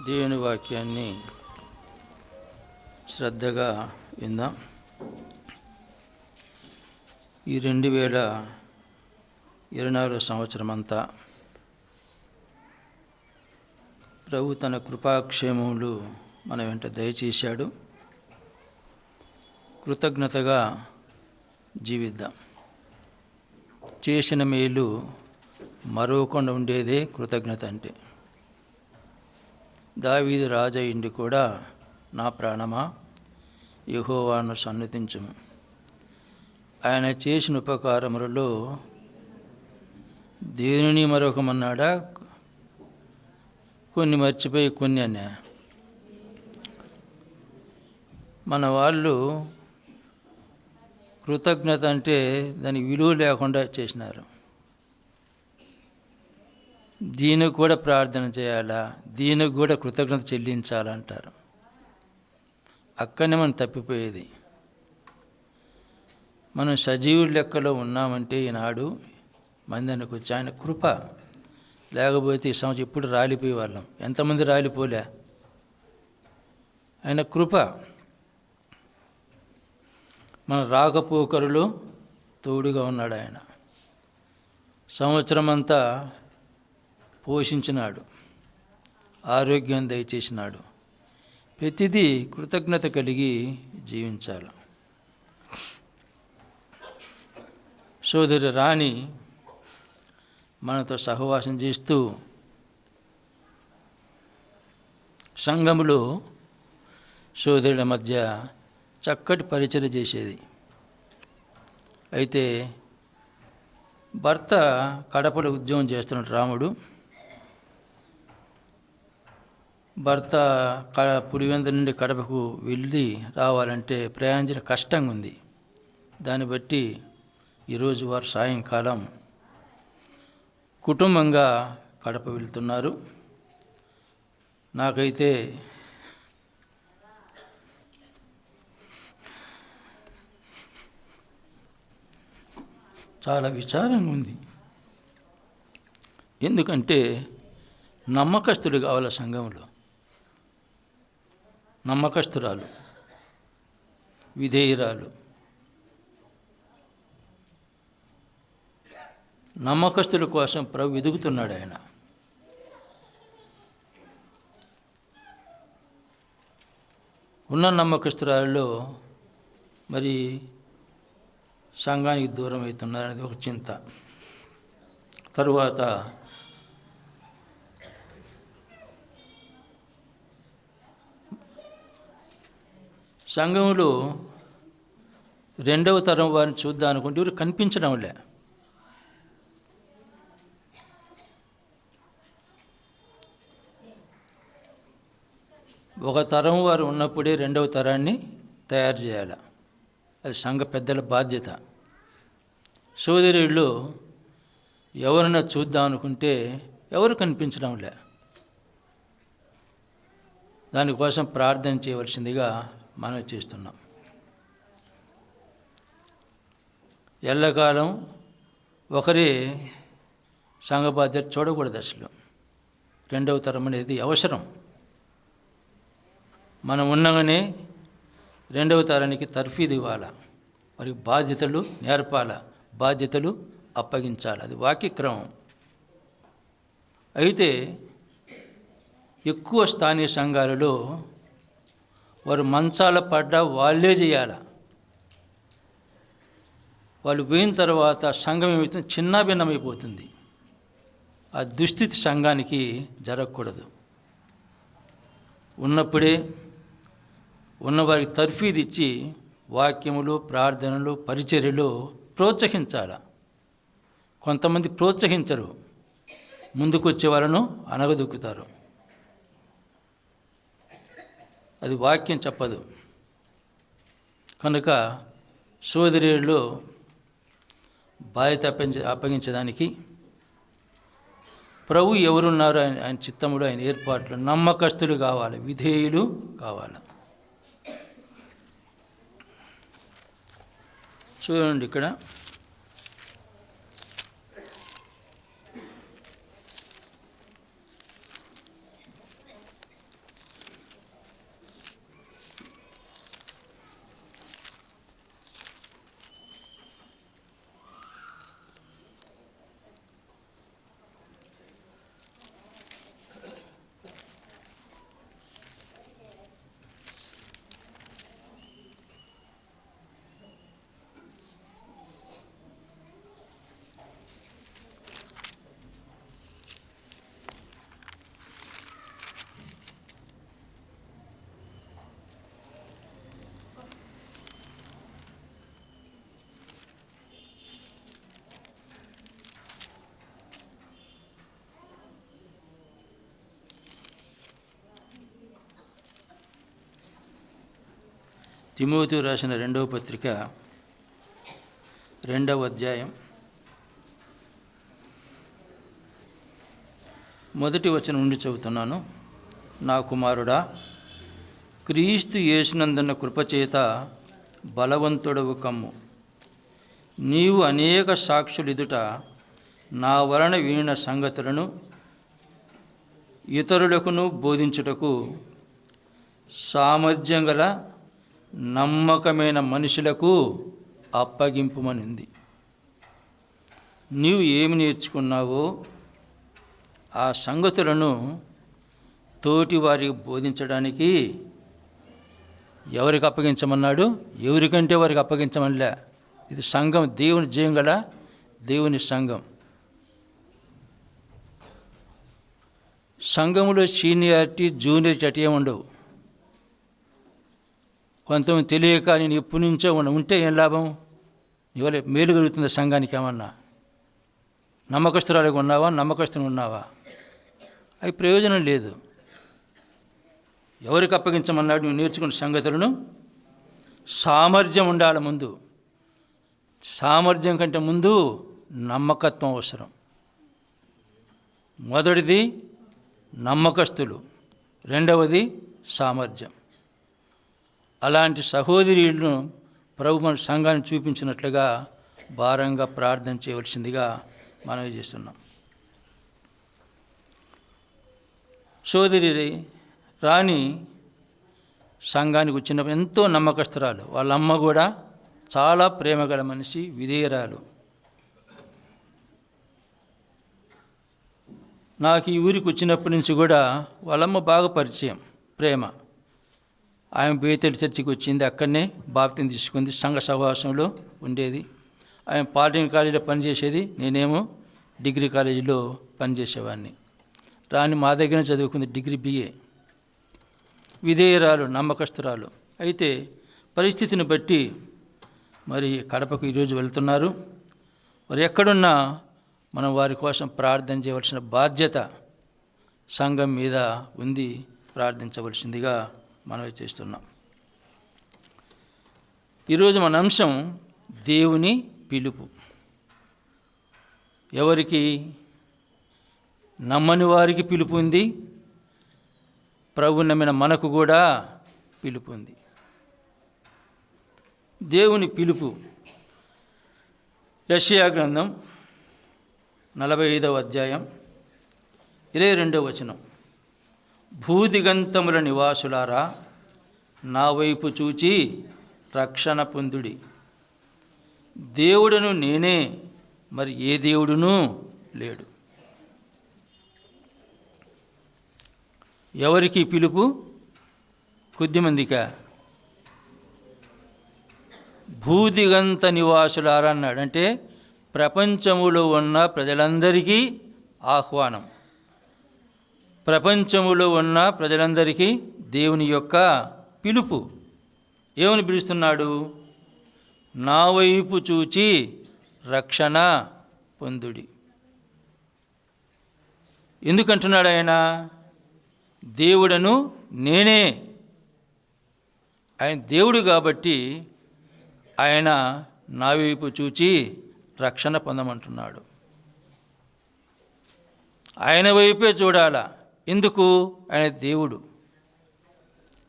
దేవుని వాక్యాన్ని శ్రద్ధగా విందాం. ఈ 2024 సంవత్సరం అంతా ప్రభు తన కృపాక్షేమములు మన వెంట దయచేశాడు. కృతజ్ఞతగా జీవిద్దాం. చేసిన మేలు మరవకుండా ఉండేదే కృతజ్ఞత అంటే. దావీదు రాజయ్యుండి కూడా, నా ప్రాణమా యెహోవాను సన్నుతించుము. ఆయన చేసిన ఉపకారములలో దేనిని మరొకమన్నాడా? కొన్ని మర్చిపోయి కొన్ని అన్నా. మన వాళ్ళు కృతజ్ఞత అంటే దానికి విలువ లేకుండా చేసినారు. దీనికి కూడా ప్రార్థన చేయాలా, దీనికి కూడా కృతజ్ఞత చెల్లించాలంటారు. అక్కడనే మనం తప్పిపోయేది. మనం సజీవుడి లెక్కలో ఉన్నామంటే ఈనాడు మందికి వచ్చి ఆయన కృప లేకపోతే ఈ సంవత్సరం ఇప్పుడు రాలిపోయే వాళ్ళం. ఎంతమంది రాలిపోలే, ఆయన కృప. మన రాకపోకరులో తోడుగా ఉన్నాడు. ఆయన సంవత్సరం అంతా పోషించినాడు, ఆరోగ్యం దయచేసినాడు. ప్రతిదీ కృతజ్ఞత కలిగి జీవించాలి. సోదరి రాణి మనతో సహవాసం చేస్తూ సంఘములో సోదరుల మధ్య చక్కటి పరిచయం చేసేది. అయితే భర్త కడపలో ఉద్యోగం చేస్తున్నాడు రాముడు. భర్త పులివెందు నుండి కడపకు వెళ్ళి రావాలంటే ప్రయాణించిన కష్టంగా ఉంది. దాన్ని బట్టి ఈరోజు వారు సాయంకాలం కుటుంబంగా కడప వెళ్తున్నారు. నాకైతే చాలా విచారంగా ఉంది. ఎందుకంటే నమ్మకస్తుడు కావాలి సంఘంలో. నమ్మకస్తురాలు, విధేయురాలు. నమ్మకస్తుల కోసం ప్రభు వెదుగుతున్నాడు. ఆయన ఉన్న నమ్మకస్తురాలలో మరి సంఘానికి దూరం అవుతున్నారనేది ఒక చింత. తరువాత సంఘంలో రెండవ తరం వారిని చూద్దాం అనుకుంటే ఎవరు కనిపించడంలే. ఒక తరం వారు ఉన్నప్పుడే రెండవ తరాన్ని తయారు చేయాలి. అది సంఘ పెద్దల బాధ్యత. సోదరుళ్ళు ఎవరైనా చూద్దాం అనుకుంటే ఎవరు కనిపించడంలే. దానికోసం ప్రార్థన చేయవలసిందిగా మనం చేస్తున్నాం. ఎల్లకాలం ఒకరే సంఘ బాధ్యత చూడకూడదు. అసలు రెండవ తరం అనేది అవసరం. మనం ఉండగానే రెండవ తరానికి తర్ఫీదు ఇవ్వాలా, మరి బాధ్యతలు నేర్పాలా, బాధ్యతలు అప్పగించాలి. అది వాక్యక్రమం. అయితే ఎక్కువ స్థానిక సంఘాలలో వారు మంచాల పడ్డా వాళ్ళే చేయాలి. వాళ్ళు పోయిన తర్వాత సంఘం ఏమవుతుంది? చిన్నాభిన్నమైపోతుంది. ఆ దుస్థితి సంఘానికి జరగకూడదు. ఉన్నప్పుడే ఉన్నవారికి తర్ఫీదు ఇచ్చి వాక్యములు, ప్రార్థనలు, పరిచర్యలు ప్రోత్సహించాలి. కొంతమంది ప్రోత్సహించరు, ముందుకు వచ్చే వాళ్ళను అనగదొక్కుతారు. అది వాక్యం చెప్పదు. కనుక సోదరుల్లో బాధ్యత అప్పగించడానికి ప్రభు ఎవరున్నారు ఆయన చిత్తముడు, ఆయన ఏర్పాట్లు. నమ్మకస్తులు కావాలి, విధేయులు కావాలి. చూడండి, ఇక్కడ తిమోతి రాసిన 2వ పత్రిక 2వ అధ్యాయం 1వ వచనం నుండి చదువుతున్నాను. నా కుమారుడా, క్రీస్తు యేసునందున్న కృపచేత బలవంతుడవు కమ్ము. నీవు అనేక సాక్షులెదుట నా వలన వినిన సంగతులను ఇతరులకును బోధించుటకు సామర్థ్యం గల నమ్మకమైన మనుషులకు అప్పగింపుమనింది. నీవు ఏమి నేర్చుకున్నావో ఆ సంగతులను తోటి వారికి బోధించడానికి ఎవరికి అప్పగించమన్నాడు? ఎవరికంటే వారికి అప్పగించమనిలే. ఇది సంఘం, దేవుని జయం గల దేవుని సంఘం. సంఘంలో సీనియారిటీ జూనియారిటీ అటు ఏముండవు. కొంతమంది తెలియక నేను ఎప్పటి నుంచో ఉంటే ఏం లాభం? ఇవాళ మేలు కలుగుతుంది సంఘానికి ఏమన్నా? నమ్మకస్తురాలుగా ఉన్నావా, నమ్మకస్తులు ఉన్నావా? అవి ప్రయోజనం లేదు. ఎవరికి అప్పగించమన్నాడు? నువ్వు నేర్చుకున్న సంగతులను సామర్థ్యం ఉండాలి. ముందు సామర్థ్యం కంటే ముందు నమ్మకత్వం అవసరం. మొదటిది నమ్మకస్తులు, రెండవది సామర్థ్యం. అలాంటి సహోదరులను ప్రభు మన సంఘాన్ని చూపించినట్లుగా భారంగా ప్రార్థన చేయవలసిందిగా మనవి చేస్తున్నాం. సోదరి రాణి సంఘానికి వచ్చినప్పుడు ఎంతో నమ్మకస్తురాలు. వాళ్ళ అమ్మ కూడా చాలా ప్రేమగల మనిషి, విధేయరాలు. నాకు ఈ ఊరికి వచ్చినప్పటి నుంచి కూడా వాళ్ళమ్మ బాగా పరిచయం, ప్రేమ. ఆమె బేతేలు చర్చికి వచ్చింది, అక్కడనే బాప్తిని తీసుకుంది, సంఘ సహవాసంలో ఉండేది. ఆమె పాలిటెక్నిక్ కాలేజీలో పనిచేసేది, నేనేమో డిగ్రీ కాలేజీలో పనిచేసేవాడిని. రాని మా దగ్గర చదువుకుంది, డిగ్రీ BA. విధేయరాలు, నమ్మకస్తురాలు. అయితే పరిస్థితిని బట్టి మరి కడపకు ఈరోజు వెళ్తున్నారు. మరి ఎక్కడున్నా మనం వారి కోసం ప్రార్థన చేయవలసిన బాధ్యత సంఘం మీద ఉంది. ప్రార్థించవలసిందిగా మనవి చేస్తున్నాం. ఈరోజు మన అంశం దేవుని పిలుపు. ఎవరికి? నమ్మని వారికి పిలుపు ఉంది, ప్రభు నమ్మిన మనకు కూడా పిలుపు ఉంది. దేవుని పిలుపు. యెషయా గ్రంథం 45వ అధ్యాయం 22వ వచనం. భూదిగంతముల నివాసులారా, నా వైపు చూచి రక్షణ పొందుడి. దేవుడును నేనే, మరి ఏ దేవుడును లేడు. ఎవరికి పిలుపు? కొద్దిమందికా? భూదిగంత నివాసులారా అన్నాడు. అంటే ప్రపంచములో ఉన్న ప్రజలందరికీ ఆహ్వానం. ప్రపంచములో ఉన్న ప్రజలందరికీ దేవుని యొక్క పిలుపు. ఏమని పిలుస్తున్నాడు? నా వైపు చూచి రక్షణ పొందుడి. ఎందుకంటున్నాడు ఆయన? దేవుడను నేనే. ఆయన దేవుడు కాబట్టి ఆయన నా వైపు చూచి రక్షణ పొందమంటున్నాడు. ఆయన వైపే చూడాలా. ఎందుకు? ఆయన దేవుడు.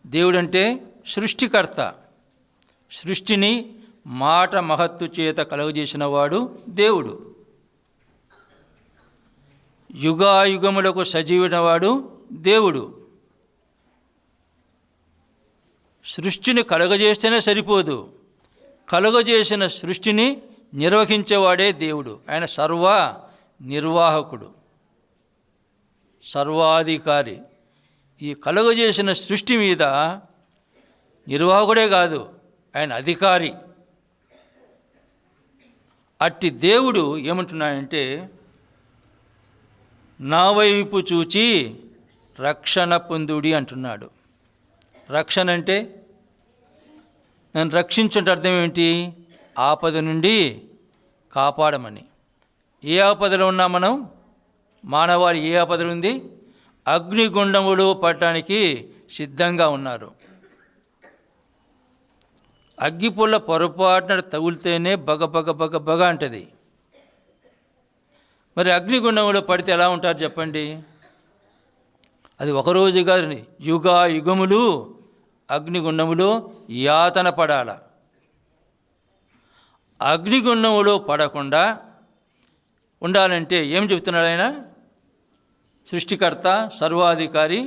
దేవుడు అంటే సృష్టికర్త. సృష్టిని మాట మహత్తు చేత కలుగజేసిన వాడు దేవుడు. యుగాయుగములకు సజీవైన వాడు దేవుడు. సృష్టిని కలుగజేస్తేనే సరిపోదు, కలుగజేసిన సృష్టిని నిర్వహించేవాడే దేవుడు. ఆయన సర్వ నిర్వాహకుడు, సర్వాధికారి. ఈ కలుగజేసిన సృష్టి మీద నిర్వాహకుడే కాదు, ఆయన అధికారి. అట్టి దేవుడు ఏమంటున్నాడంటే, నా వైపు చూచి రక్షణ పొందుడి అంటున్నాడు. రక్షణ అంటే నన్ను రక్షించుంటే అర్థం ఏమిటి? ఆపద నుండి కాపాడమని. ఏ ఆపదలో ఉన్నా మనం? మానవాళి ఏ ఆపదలు ఉంది? అగ్నిగుండములో పడటానికి సిద్ధంగా ఉన్నారు. అగ్గిపుల్ల పొరపాటున తగులితేనే బగ బగ బగ బగ అంటది. మరి అగ్నిగుండంలో పడితే ఎలా ఉంటారు చెప్పండి? అది ఒకరోజు కాదు, యుగములు అగ్నిగుండములో యాతన పడాల. అగ్నిగుండములో పడకుండా ఉండాలంటే ఏం చెప్తున్నాడు ఆయన? సృష్టికర్త, సర్వాధికారి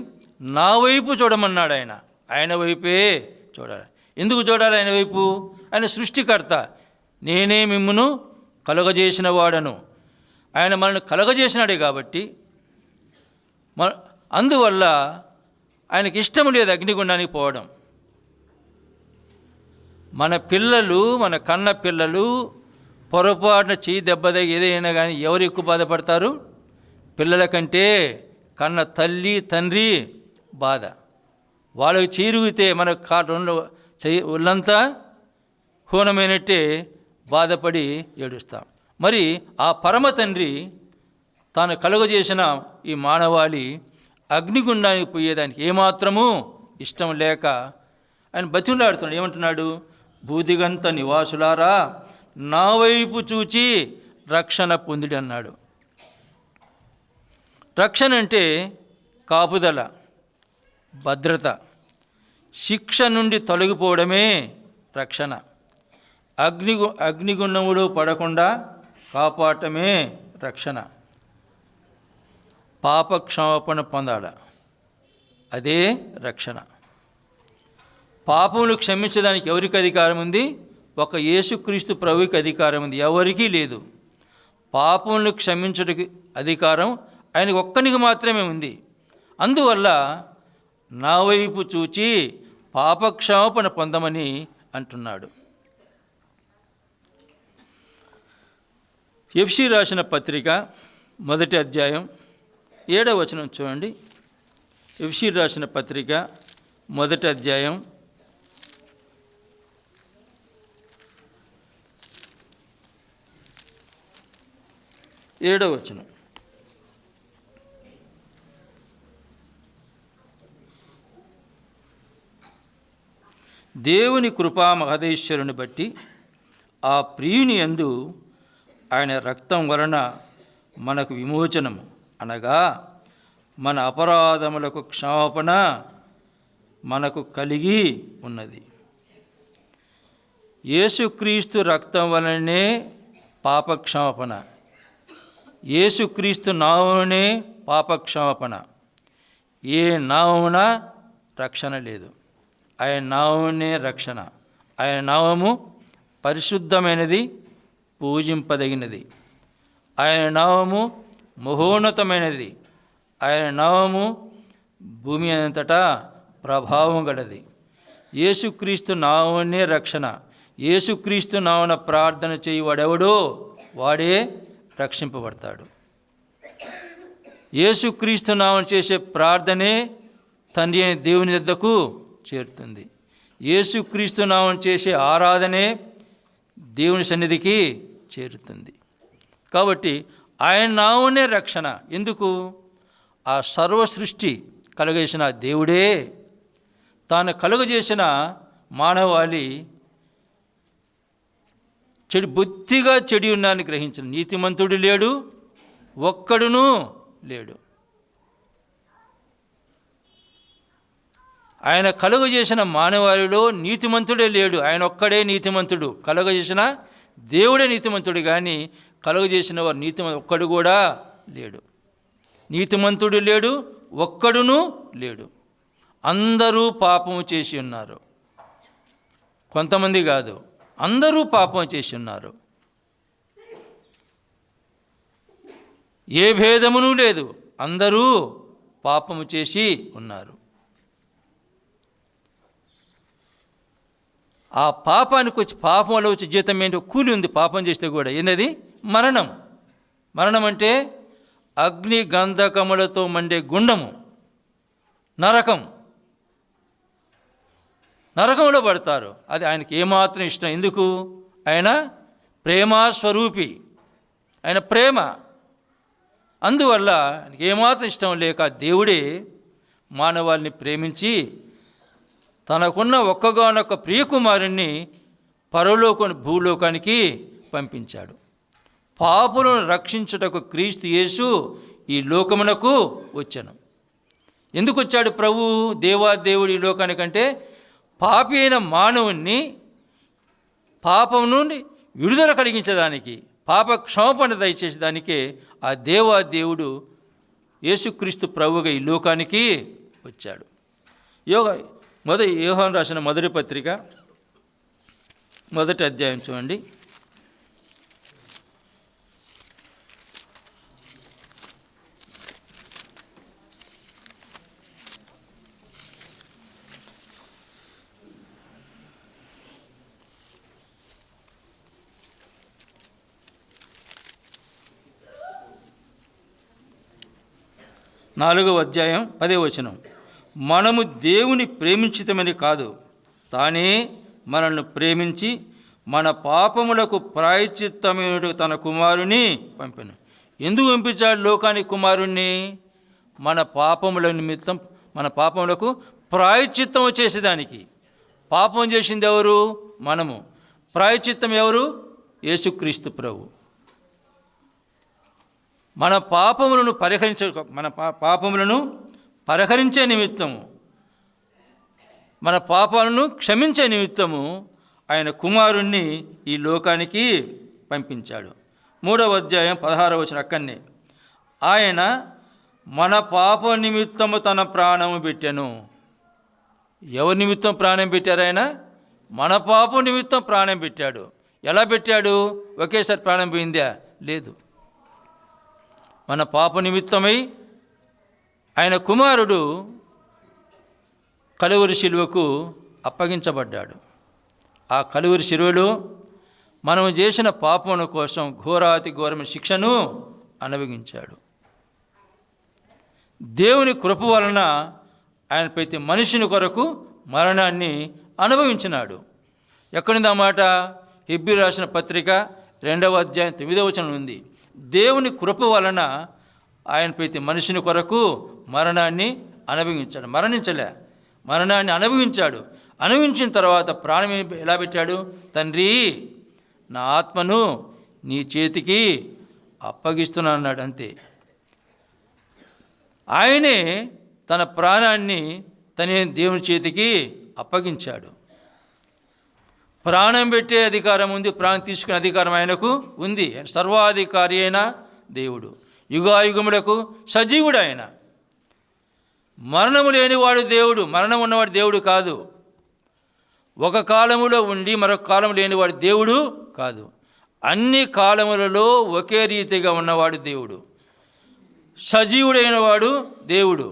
నా వైపు చూడమన్నాడు. ఆయన వైపే చూడాలి. ఎందుకు చూడాలి ఆయన వైపు? ఆయన సృష్టికర్త. నేనే మిమ్మును కలుగజేసిన వాడను. ఆయన మనల్ని కలుగజేసినాడే కాబట్టి అందువల్ల ఆయనకి ఇష్టం లేదు అగ్నిగుండానికి పోవడం. మన పిల్లలు, మన కన్న పిల్లలు పొరపాటున చెయ్యి దెబ్బతగి ఏదైనా కానీ ఎవరు ఎక్కువ బాధపడతారు? పిల్లల కంటే కన్న తల్లి తండ్రి బాధ. వాళ్ళకి చీరుగితే మన ఒళ్ళంతా హూనమైనట్టే బాధపడి ఏడుస్తాం. మరి ఆ పరమ తండ్రి తాను కలుగజేసిన ఈ మానవాళి అగ్నిగుండానికి పోయేదానికి ఏమాత్రమూ ఇష్టం లేక ఆయన బతిమలాడుతున్నాడు. ఏమంటున్నాడు? భూదిగంత నివాసులారా నా వైపు చూచి రక్షణ పొందిడి అన్నాడు. రక్షణ అంటే కాపుదల, భద్రత, శిక్ష నుండి తొలగిపోవడమే రక్షణ. అగ్నిగుండములో పడకుండా కాపాడటమే రక్షణ. పాపక్షమాపణ పొందాల, అదే రక్షణ. పాపములు క్షమించడానికి ఎవరికి అధికారం ఉంది? ఒక యేసుక్రీస్తు ప్రభువుకి అధికారం ఉంది, ఎవరికీ లేదు. పాపములను క్షమించడానికి అధికారం ఆయనకు ఒక్కనికి మాత్రమే ఉంది. అందువల్ల నా వైపు చూచి పాపక్షమాపణ పొందమని అంటున్నాడు. ఎఫ్సీ రాసిన పత్రిక 1వ అధ్యాయం 7వ వచనం చూడండి. ఎఫ్సీ రాసిన పత్రిక 1వ అధ్యాయం 7వ వచనం. దేవుని కృపా మహదేశ్వరుని బట్టి ఆ ప్రియుని యందు ఆయన రక్తం వలన మనకు విమోచనము, అనగా మన అపరాధములకు క్షమాపణ మనకు కలిగి ఉన్నది. యేసుక్రీస్తు రక్తం వలనే పాపక్షమాపణ, యేసుక్రీస్తు నామమునే పాపక్షమాపణ. ఏ నామమున రక్షణ లేదు, ఆయన నామమునే రక్షణ. ఆయన నామము పరిశుద్ధమైనది, పూజింపదగినది. ఆయన నామము మహోన్నతమైనది. ఆయన నామము భూమి అంతటా ప్రభావం గలది. యేసుక్రీస్తు నామమునే రక్షణ. యేసుక్రీస్తు నామమున ప్రార్థన చేయువాడెవడో వాడే రక్షింపబడతాడు. యేసుక్రీస్తు నామమున చేసే ప్రార్థనే తండ్రి అయిన దేవుని వద్దకు చేరుతుంది. యేసుక్రీస్తు నామమున చేసే ఆరాధనే దేవుని సన్నిధికి చేరుతుంది. కాబట్టి ఆయన నామమునే రక్షణ. ఎందుకు? ఆ సర్వ సృష్టి కలుగజేసిన దేవుడే తాను కలుగజేసిన మానవాళి బొత్తిగా చెడి ఉన్నారని గ్రహించిన నీతిమంతుడు లేడు, ఒక్కడునూ లేడు. ఆయన కలుగజేసిన మానవాళిలో నీతిమంతుడే లేడు, ఆయన ఒక్కడే నీతిమంతుడు. కలుగజేసిన దేవుడే నీతిమంతుడు, కానీ కలుగజేసిన వారు నీతిమంతుడు ఒక్కడు కూడా లేడు. నీతిమంతుడు లేడు, ఒక్కడునూ లేడు. అందరూ పాపము చేసి ఉన్నారు. కొంతమంది కాదు, అందరూ పాపం చేసి ఉన్నారు. ఏ భేదమును లేదు, అందరూ పాపము చేసి ఉన్నారు. ఆ పాపానికి వచ్చి, పాపం వల్ల వచ్చే జీతం ఏంటో కూలి ఉంది. పాపం చేస్తే కూడా ఏంటది? మరణం. మరణం అంటే అగ్ని గంధకములతో మండే గుండము, నరకం. నరకంలో పడతారు. అది ఆయనకి ఏమాత్రం ఇష్టం. ఎందుకు? ఆయన ప్రేమస్వరూపి, ఆయన ప్రేమ. అందువల్ల ఆయనకి ఏమాత్రం ఇష్టం లేక దేవుడే మానవాళిని ప్రేమించి తనకున్న ఒక్కగానొక్క ప్రియకుమారుణ్ణి భూలోకానికి పంపించాడు. పాపులను రక్షించుటకు క్రీస్తు యేసు ఈ లోకమునకు వచ్చాను. ఎందుకు వచ్చాడు ప్రభు దేవాదేవుడు ఈ లోకానికంటే పాపి అయిన మానవుణ్ణి పాపం నుండి విడుదల కలిగించడానికి, పాప క్షమాపణ దయచేసేదానికే ఆ దేవాదేవుడు యేసుక్రీస్తు ప్రభువుగా ఈ లోకానికి వచ్చాడు. యోహాను రాసిన మొదటి పత్రిక 1వ అధ్యాయం చూడండి. నాలుగవ అధ్యాయం 10వ వచనం. మనము దేవుని ప్రేమించితమని కాదు, తానే మనల్ని ప్రేమించి మన పాపములకు ప్రాయశ్చిత్తమైన తన కుమారుని పంపెను. ఎందుకు పంపించాడు లోకానికి కుమారుణ్ణి? మన పాపముల నిమిత్తం, మన పాపములకు ప్రాయశ్చిత్తం చేసేదానికి. పాపం చేసింది ఎవరు? మనము. ప్రాయశ్చిత్తం ఎవరు? యేసుక్రీస్తు ప్రభు. మన పాపములను పరిహరించే నిమిత్తము, మన పాపాలను క్షమించే నిమిత్తము ఆయన కుమారుణ్ణి ఈ లోకానికి పంపించాడు. 3వ అధ్యాయం 16వ వచనం అక్కడనే. ఆయన మన పాప నిమిత్తము తన ప్రాణము పెట్టెను. ఎవరి నిమిత్తం ప్రాణం పెట్టారు? ఆయన మన పాప నిమిత్తం ప్రాణం పెట్టాడు. ఎలా పెట్టాడు? ఒకేసారి ప్రాణం పోయిందా? లేదు. మన పాప నిమిత్తమై ఆయన కుమారుడు కలువరి శిలువకు అప్పగించబడ్డాడు. ఆ కలువరి శిలువలో మనం చేసిన పాపముల కోసం ఘోరాతి ఘోరమైన శిక్షను అనుభవించాడు. దేవుని కృప వలన ఆయన ప్రతి మనిషిని కొరకు మరణాన్ని అనుభవించినాడు. ఎక్కడుంది ఆ మాట? హెబ్రీ రాసిన పత్రిక 2వ అధ్యాయం 9వ వచనం ఉంది. దేవుని కృప వలన ఆయన ప్రతి మనిషిని కొరకు మరణాన్ని అనుభవించాడు. మరణాన్ని అనుభవించాడు. అనుభవించిన తర్వాత ప్రాణం ఎలా పెట్టాడు? తండ్రి, నా ఆత్మను నీ చేతికి అప్పగిస్తున్నా అన్నాడు. అంతే. ఆయనే తన ప్రాణాన్ని తనే దేవుని చేతికి అప్పగించాడు. ప్రాణం పెట్టే అధికారం ఉంది, ప్రాణం తీసుకునే అధికారం ఆయనకు ఉంది. సర్వాధికారి అయిన దేవుడు, యుగాయుగములకు సజీవుడు ఆయన. మరణము లేనివాడు దేవుడు, మరణం ఉన్నవాడు దేవుడు కాదు. ఒక కాలములో ఉండి మరొక కాలం లేనివాడు దేవుడు కాదు. అన్ని కాలములలో ఒకే రీతిగా ఉన్నవాడు దేవుడు. సజీవుడైన వాడు దేవుడు,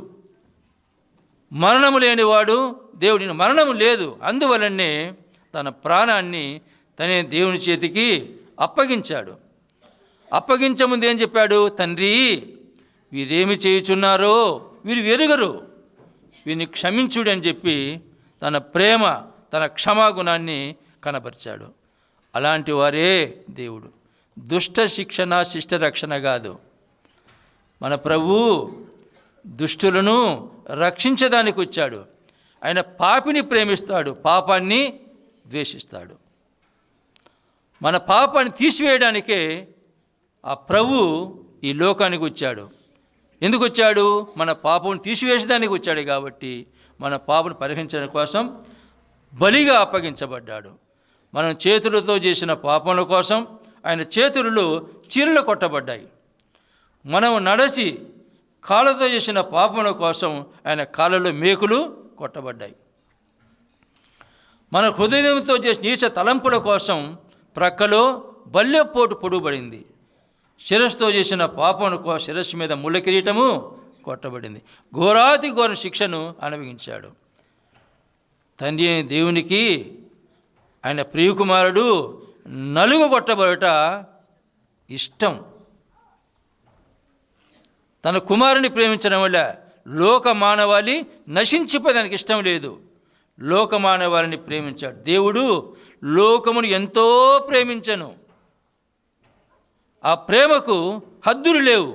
మరణము లేనివాడు దేవుడు. మరణము లేదు, అందువలనే తన ప్రాణాన్ని తనే దేవుని చేతికి అప్పగించాడు. అప్పగించముందు ఏం చెప్పాడు? తండ్రి, వీరేమి చేయుచున్నారో వీరు ఎరుగరు, వీరిని క్షమించుడు అని చెప్పి తన ప్రేమ, తన క్షమాగుణాన్ని కనపరిచాడు. అలాంటి వారే దేవుడు. దుష్ట శిక్షణ, శిష్ట రక్షణ కాదు. మన ప్రభువు దుష్టులను రక్షించడానికి వచ్చాడు. ఆయన పాపిని ప్రేమిస్తాడు, పాపాన్ని ద్వేషిస్తాడు. మన పాపాన్ని తీసివేయడానికే ఆ ప్రభు ఈ లోకానికి వచ్చాడు. ఎందుకు వచ్చాడు? మన పాపం తీసివేసేదానికి వచ్చాడు. కాబట్టి మన పాపను పరిహరించడం కోసం బలిగా అప్పగించబడ్డాడు. మనం చేతులతో చేసిన పాపముల కోసం ఆయన చేతులలో చీరలు కొట్టబడ్డాయి. మనం నడచి కాళ్ళతో చేసిన పాపముల కోసం ఆయన కాళ్ళలో మేకులు కొట్టబడ్డాయి. మన హృదయంతో చేసిన నీచ తలంపుల కోసం ప్రక్కలో బల్లెపోటు పొడుబడింది. శిరస్సుతో చేసిన పాపమును శిరస్సు మీద ముళ్ళ కిరీటము కొట్టబడింది. ఘోరాతి ఘోర శిక్షను అనుభవించాడు. తండ్రి దేవునికి ఆయన ప్రియకుమారుడు నలుగు కొట్టబడట ఇష్టం. తన కుమారుని ప్రేమించడం వల్ల లోక మానవాళి నశించిపోయేదానికి ఇష్టం లేదు. లోక మానవాళిని ప్రేమించాడు. దేవుడు లోకమును ఎంతో ప్రేమించను. ఆ ప్రేమకు హద్దులు లేవు.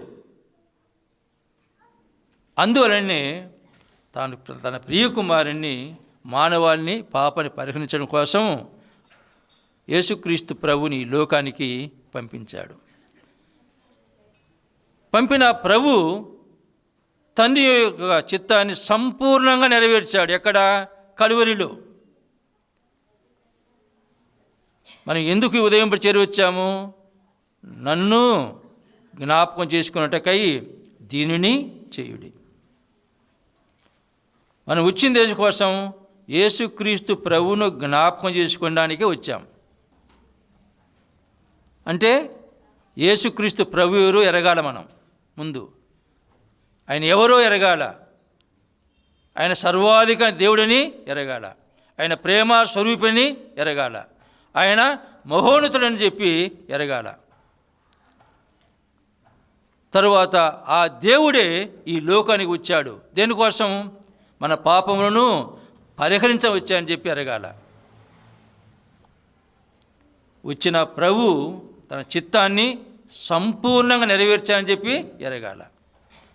అందువలనే తన ప్రియకుమారుణ్ణి మానవాళిని పాపని పరిహరించడం కోసం యేసుక్రీస్తు ప్రభుని ఈ లోకానికి పంపించాడు. పంపిన ప్రభు తండ్రి యొక్క చిత్తాన్ని సంపూర్ణంగా నెరవేర్చాడు. ఎక్కడ? కలువరిలో. మనం ఎందుకు ఈ ఉదయం చేరువచ్చాము? నన్ను జ్ఞాపకం చేసుకున్నట్టకై దీనిని చేయుడి. మనం వచ్చిన దేశం కోసం యేసుక్రీస్తు ప్రభువును జ్ఞాపకం చేసుకోవడానికే వచ్చాం. అంటే యేసుక్రీస్తు ప్రభు ఎవరో ఎరగాల. మనం ముందు ఆయన ఎవరో ఎరగాల. ఆయన సర్వాధికారి దేవుడని ఎరగాల. ఆయన ప్రేమ స్వరూపిణి ఎరగాల. ఆయన మహోన్నతుడని చెప్పి ఎరగాల. తరువాత ఆ దేవుడే ఈ లోకానికి వచ్చాడు. దేనికోసం? మన పాపములను పరిహరించవచ్చాయని చెప్పి ఎరగాల. వచ్చిన ప్రభు తన చిత్తాన్ని సంపూర్ణంగా నెరవేర్చాలని చెప్పి ఎరగాల.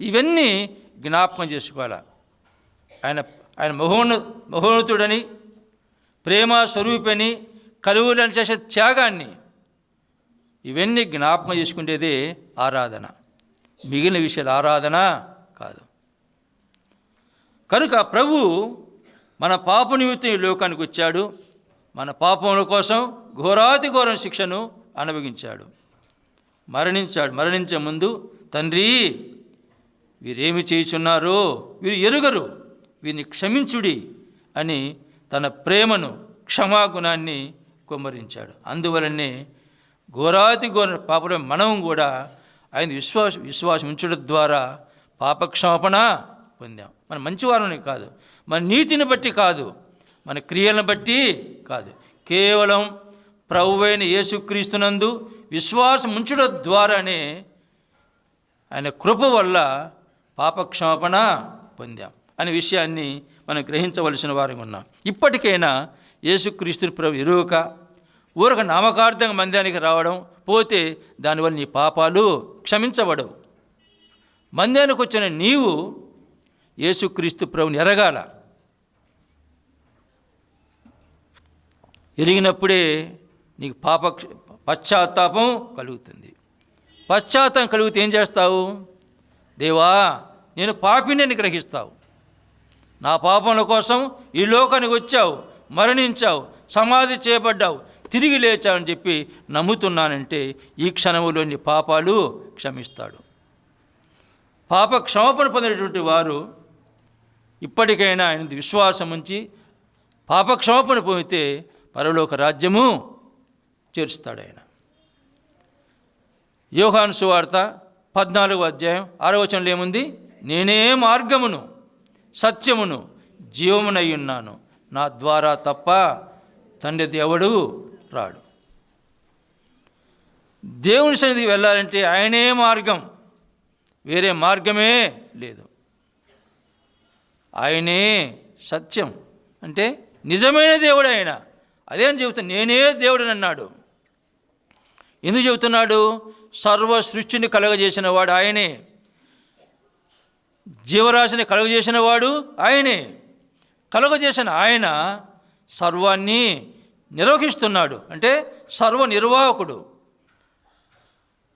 ఇవన్నీ జ్ఞాపకం చేసుకోవాలి. ఆయన మహోన్నతుడని, ప్రేమ స్వరూపిణి, కలువరిలో చేసే త్యాగాన్ని, ఇవన్నీ జ్ఞాపకం చేసుకునేదే ఆరాధన. మిగిలిన విషయాలు ఆరాధన కాదు. కనుక ప్రభు మన పాప నిమిత్తం ఈ లోకానికి వచ్చాడు. మన పాపముల కోసం ఘోరాతి ఘోరం శిక్షను అనుభవించాడు, మరణించాడు. మరణించే ముందు తండ్రి, వీరేమి చేయుచున్నారో వీరు ఎరుగరు, వీరిని క్షమించుడి అని తన ప్రేమను, క్షమాగుణాన్ని కుమ్మరించాడు. అందువలనే ఘోరాతి ఘోర పాపం మనం కూడా ఆయన విశ్వాసం ఉంచడం ద్వారా పాపక్షమాపణ పొందాం. మన మంచివారిని కాదు, మన నీతిని బట్టి కాదు, మన క్రియలను బట్టి కాదు, కేవలం ప్రభువైన యేసుక్రీస్తునందు విశ్వాసం ఉంచడం ద్వారానే ఆయన కృప వల్ల పాపక్షమాపణ పొందాం అనే విషయాన్ని మనం గ్రహించవలసిన వారికి ఉన్నాం. ఇప్పటికైనా యేసుక్రీస్తు ప్రభు ఎరుక ఊరక నామకార్థంగా మందిరానికి రావడం పోతే దానివల్ల నీ పాపాలు క్షమించబడవు. మందిరానికి వచ్చిన నీవు యేసుక్రీస్తు ప్రభుని ఎరగాల. ఎరిగినప్పుడే నీకు పశ్చాత్తాపం కలుగుతుంది. పశ్చాత్తాపం కలిగితే ఏం చేస్తావు? దేవా, నేను పాపిని అని గ్రహిస్తావు. నా పాపముల కోసం ఈ లోకానికి వచ్చావు, మరణించావు, సమాధి చేయబడ్డావు, తిరిగి లేచావని చెప్పి నమ్ముతున్నానంటే ఈ క్షణంలో నీ పాపాలు క్షమిస్తాడు. పాప క్షమాపణ పొందినటువంటి వారు ఇప్పటికైనా ఆయన విశ్వాసం ఉంచి పాపక్షమాపణ పొందితే పరలోక రాజ్యము చేరుస్తాడు ఆయన. యోహాను సువార్త 14వ అధ్యాయం 6వ వచనంలో ఏముంది? నేనే మార్గమును, సత్యమును, జీవమునై ఉన్నాను, నా ద్వారా తప్ప తండ్రి ఎవడు రాడు. దేవుని సన్నిధికి వెళ్ళాలంటే ఆయనే మార్గం, వేరే మార్గమే లేదు. ఆయనే సత్యం, అంటే నిజమైన దేవుడు ఆయన. అదేం చెబుతాను, నేనే దేవుడని అన్నాడు. ఎందుకు చెబుతున్నాడు? సర్వ సృష్టిని కలుగజేసిన వాడు ఆయనే, జీవరాశిని కలుగజేసిన వాడు ఆయనే. కలుగజేసిన ఆయన సర్వాన్ని నిర్వహిస్తున్నాడు, అంటే సర్వ నిర్వాహకుడు.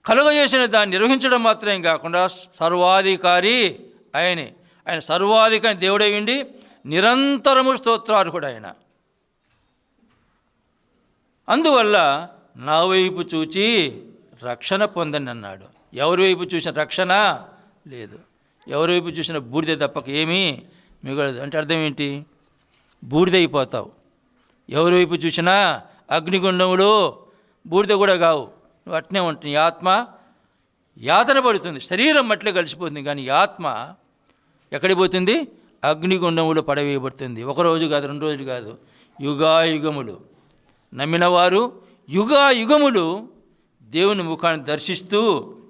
కలుగజేసిన దాన్ని నిర్వహించడం మాత్రమే కాకుండా సర్వాధికారి ఆయనే. ఆయన సర్వాధికారి దేవుడై ఉండి నిరంతరము స్తోత్రార్హుడు ఆయన. అందువల్ల నా వైపు చూచి రక్షణ పొందండి అన్నాడు. ఎవరి వైపు చూసిన రక్షణ లేదు, ఎవరి వైపు చూసిన బూడిద తప్పక ఏమీ మిగలదు. అంటే అర్థం ఏంటి? బూడిదైపోతావు. ఎవరి వైపు చూసినా అగ్నిగుండంలో బూడిద కూడా కావు, నువ్వు అట్నే ఉంటుంది. ఆత్మ యాతన పడుతుంది, శరీరం మట్టిలో కలిసిపోతుంది, కానీ ఆత్మ ఎక్కడికి పోతుంది? అగ్నిగుండములు పడవేయబడుతుంది. ఒకరోజు కాదు, 2 రోజులు కాదు, యుగాయుగములు. నమ్మిన వారు యుగాయుగములు దేవుని ముఖాన్ని దర్శిస్తూ,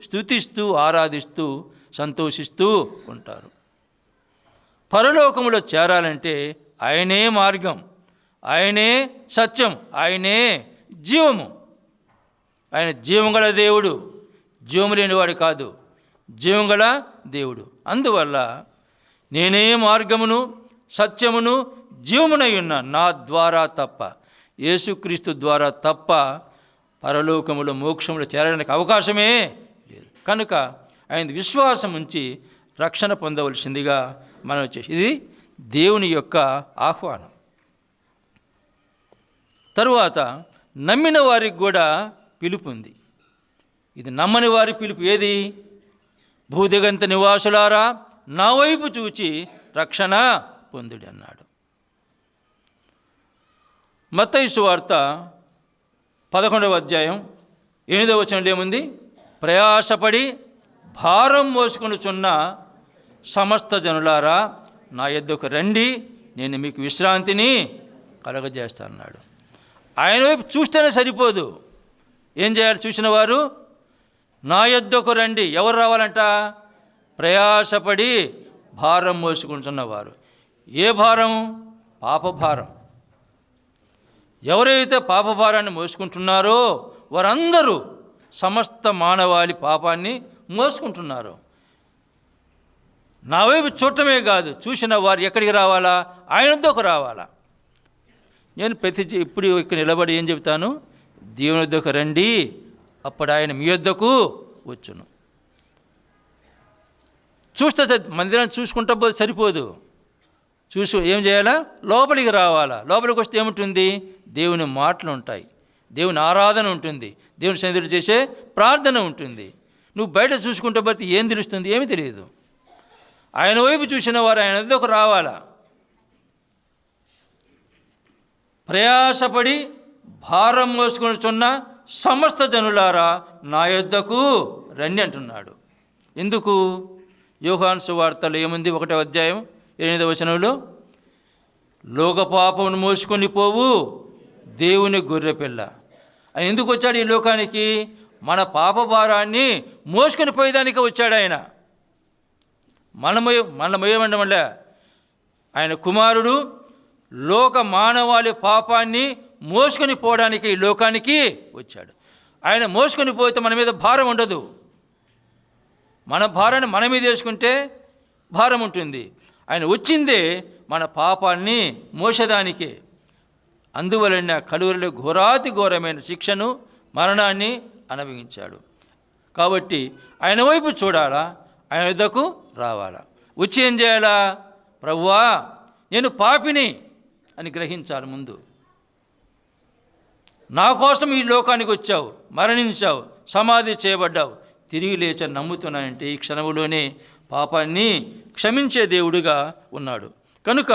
స్తుతిస్తూ, ఆరాధిస్తూ, సంతోషిస్తూ ఉంటారు. పరలోకములో చేరాలంటే ఆయనే మార్గం, ఆయనే సత్యం, ఆయనే జీవము. ఆయన జీవం గల దేవుడు, జీవము లేనివాడు కాదు, జీవం గల దేవుడు. అందువల్ల నేనే మార్గమును, సత్యమును, జీవమునై ఉన్న నా ద్వారా తప్ప, యేసుక్రీస్తు ద్వారా తప్ప పరలోకములో మోక్షములో చేరడానికి అవకాశమే లేదు. కనుక ఆయన విశ్వాసం ఉంచి రక్షణ పొందవలసిందిగా మనం వచ్చేసి, ఇది దేవుని యొక్క ఆహ్వానం. తరువాత నమ్మిన వారికి కూడా పిలుపు ఉంది. ఇది నమ్మని వారి పిలుపు. ఏది? భూదిగంత నివాసులారా నా వైపు చూచి రక్షణ పొందుడి అన్నాడు. మత్తయి సువార్త 11వ అధ్యాయం 8వ వచనంలో ఏముంది? ప్రయాసపడి భారం మోసుకొనుచున్న సమస్త జనులారా నా యొద్దకు రండి, నేను మీకు విశ్రాంతిని కలగజేస్తానన్నాడు. ఆయన వైపు చూస్తేనే సరిపోదు. ఏం చేయాలి? చూసిన వారు నా యొద్దకు రండి. ఎవరు రావాలంట? ప్రయాసపడి భారం మోసుకుంటున్నవారు. ఏ భారం? పాపభారం. ఎవరైతే పాపభారాన్ని మోసుకుంటున్నారో వారందరూ సమస్త మానవాళి పాపాన్ని మోసుకుంటున్నారు. నా వైపు చూడటమే కాదు, చూసిన వారు ఎక్కడికి రావాలా? ఆయన వద్దకు రావాలా. నేను ఇప్పుడు ఇక్కడ నిలబడి ఏం చెబుతాను? దేవుని వద్దకు రండి, అప్పుడు ఆయన మీ వద్దకు వచ్చును. చూస్తే మందిరాన్ని చూసుకుంటా పోతే సరిపోదు. ఏం చేయాలా? లోపలికి రావాలా. లోపలికి వస్తే ఏముంటుంది? దేవుని మాటలు ఉంటాయి, దేవుని ఆరాధన ఉంటుంది, దేవుని సన్నిధిలో చేసే ప్రార్థన ఉంటుంది. నువ్వు బయట చూసుకుంటే పోతే ఏం తెలుస్తుంది? ఏమీ తెలియదు. ఆయన వైపు చూసిన వారు ఆయన వద్దకు రావాలా. ప్రయాసపడి భారం మోసుకొనుచున్న సమస్త జనులారా నా యొద్దకు రండి అంటున్నాడు. ఎందుకు? యోహాను సువార్తలో ఏముంది? 1వ అధ్యాయం 8వ వచనంలో, లోకపాపమును మోసుకొని పోవు దేవుని గొర్రెపిల్ల. ఆయన ఎందుకు వచ్చాడు ఈ లోకానికి? మన పాప భారాన్ని మోసుకొని పోయేదానికి వచ్చాడు ఆయన. మనమేమంటే వల్ల ఆయన కుమారుడు లోక మానవాళి పాపాన్ని మోసుకొని పోవడానికి ఈ లోకానికి వచ్చాడు. ఆయన మోసుకొని పోతే మన మీద భారం ఉండదు. మన భారాన్ని మన మీద వేసుకుంటే భారం ఉంటుంది. ఆయన వచ్చిందే మన పాపాన్ని మోసేదానికే. అందువలన కలువరిలో ఘోరాతి ఘోరమైన శిక్షను, మరణాన్ని అనుభవించాడు. కాబట్టి ఆయన వైపు చూడాలా, ఆయన వద్దకు రావాలా. వచ్చి ఏం చేయాలా? ప్రభువా నేను పాపిని అని గ్రహించాలి. ముందు నా కోసం ఈ లోకానికి వచ్చావు, మరణించావు, సమాధి చేయబడ్డావు, తిరిగి లేచని నమ్ముతున్నానంటే ఈ క్షణంలోనే పాపాన్ని క్షమించే దేవుడిగా ఉన్నాడు. కనుక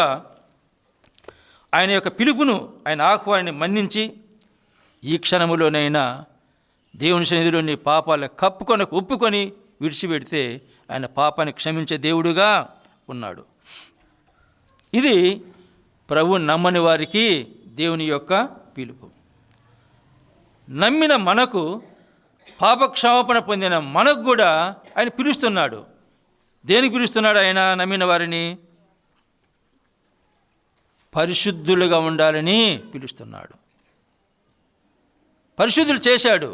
ఆయన యొక్క పిలుపును, ఆయన ఆహ్వానాన్ని మన్నించి ఈ క్షణములోనైనా దేవుని సన్నిధిలోని పాపాలు ఒప్పుకొని విడిచిపెడితే ఆయన పాపాన్ని క్షమించే దేవుడుగా ఉన్నాడు. ఇది ప్రభు నమ్మని వారికి దేవుని యొక్క పిలుపు. నమ్మిన మనకు, పాపక్షమాపణ పొందిన మనకు కూడా ఆయన పిలుస్తున్నాడు. దేనికి పిలుస్తున్నాడు ఆయన? నమ్మిన వారిని పరిశుద్ధులుగా ఉండాలని పిలుస్తున్నాడు. పరిశుద్ధులు చేశాడు.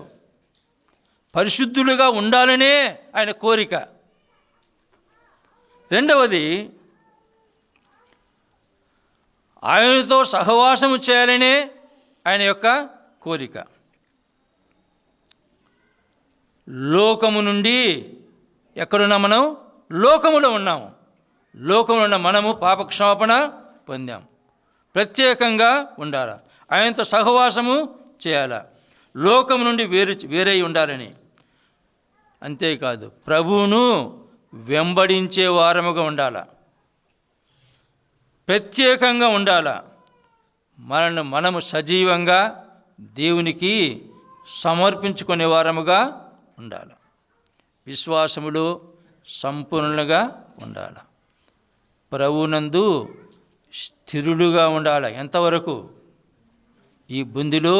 పరిశుద్ధులుగా ఉండాలనే ఆయన కోరిక. రెండవది, ఆయనతో సహవాసము చేయాలనే ఆయన యొక్క కోరిక. లోకము నుండి ఎక్కడున్నా మనం? లోకములో ఉన్నాము. లోకంలో ఉన్న మనము పాపక్షమాపణ పొందాం. ప్రత్యేకంగా ఉండాలి, ఆయనతో సహవాసము చేయాలి, లోకము నుండి వేరై ఉండాలని. అంతేకాదు ప్రభువును వెంబడించే వారముగా ఉండాలి, ప్రత్యేకంగా ఉండాలి. మనము సజీవంగా దేవునికి సమర్పించుకునే వారముగా ఉండాలి. విశ్వాసములో సంపూర్ణంగా ఉండాలి. ప్రభువునందు స్థిరులుగా ఉండాలి. ఎంతవరకు? ఈ బుందిలో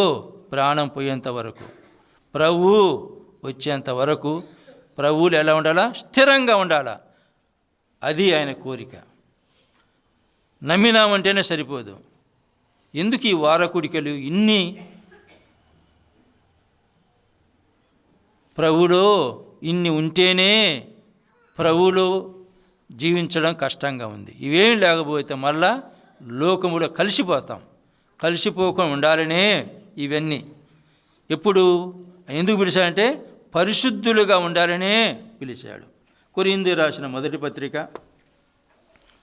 ప్రాణం పోయేంత వరకు, ప్రభువు వచ్చేంత వరకు ప్రభువులు ఎలా ఉండాలా? స్థిరంగా ఉండాలా. అది ఆయన కోరిక. నమ్మినామంటేనే సరిపోదు. ఎందుకు ఈ వారకుడికలు ఇన్ని? ప్రభువులో ఇన్ని ఉంటేనే ప్రభువులో జీవించడం కష్టంగా ఉంది. ఇవేం లేకపోతే మళ్ళా లోకములో కలిసిపోతాం. కలిసిపోకుండా ఉండాలనే ఇవన్నీ. ఎప్పుడు ఎందుకు పిలిచాడంటే పరిశుద్ధులుగా ఉండాలనే పిలిచాడు. కొరింథీయులకు రాసిన మొదటి పత్రిక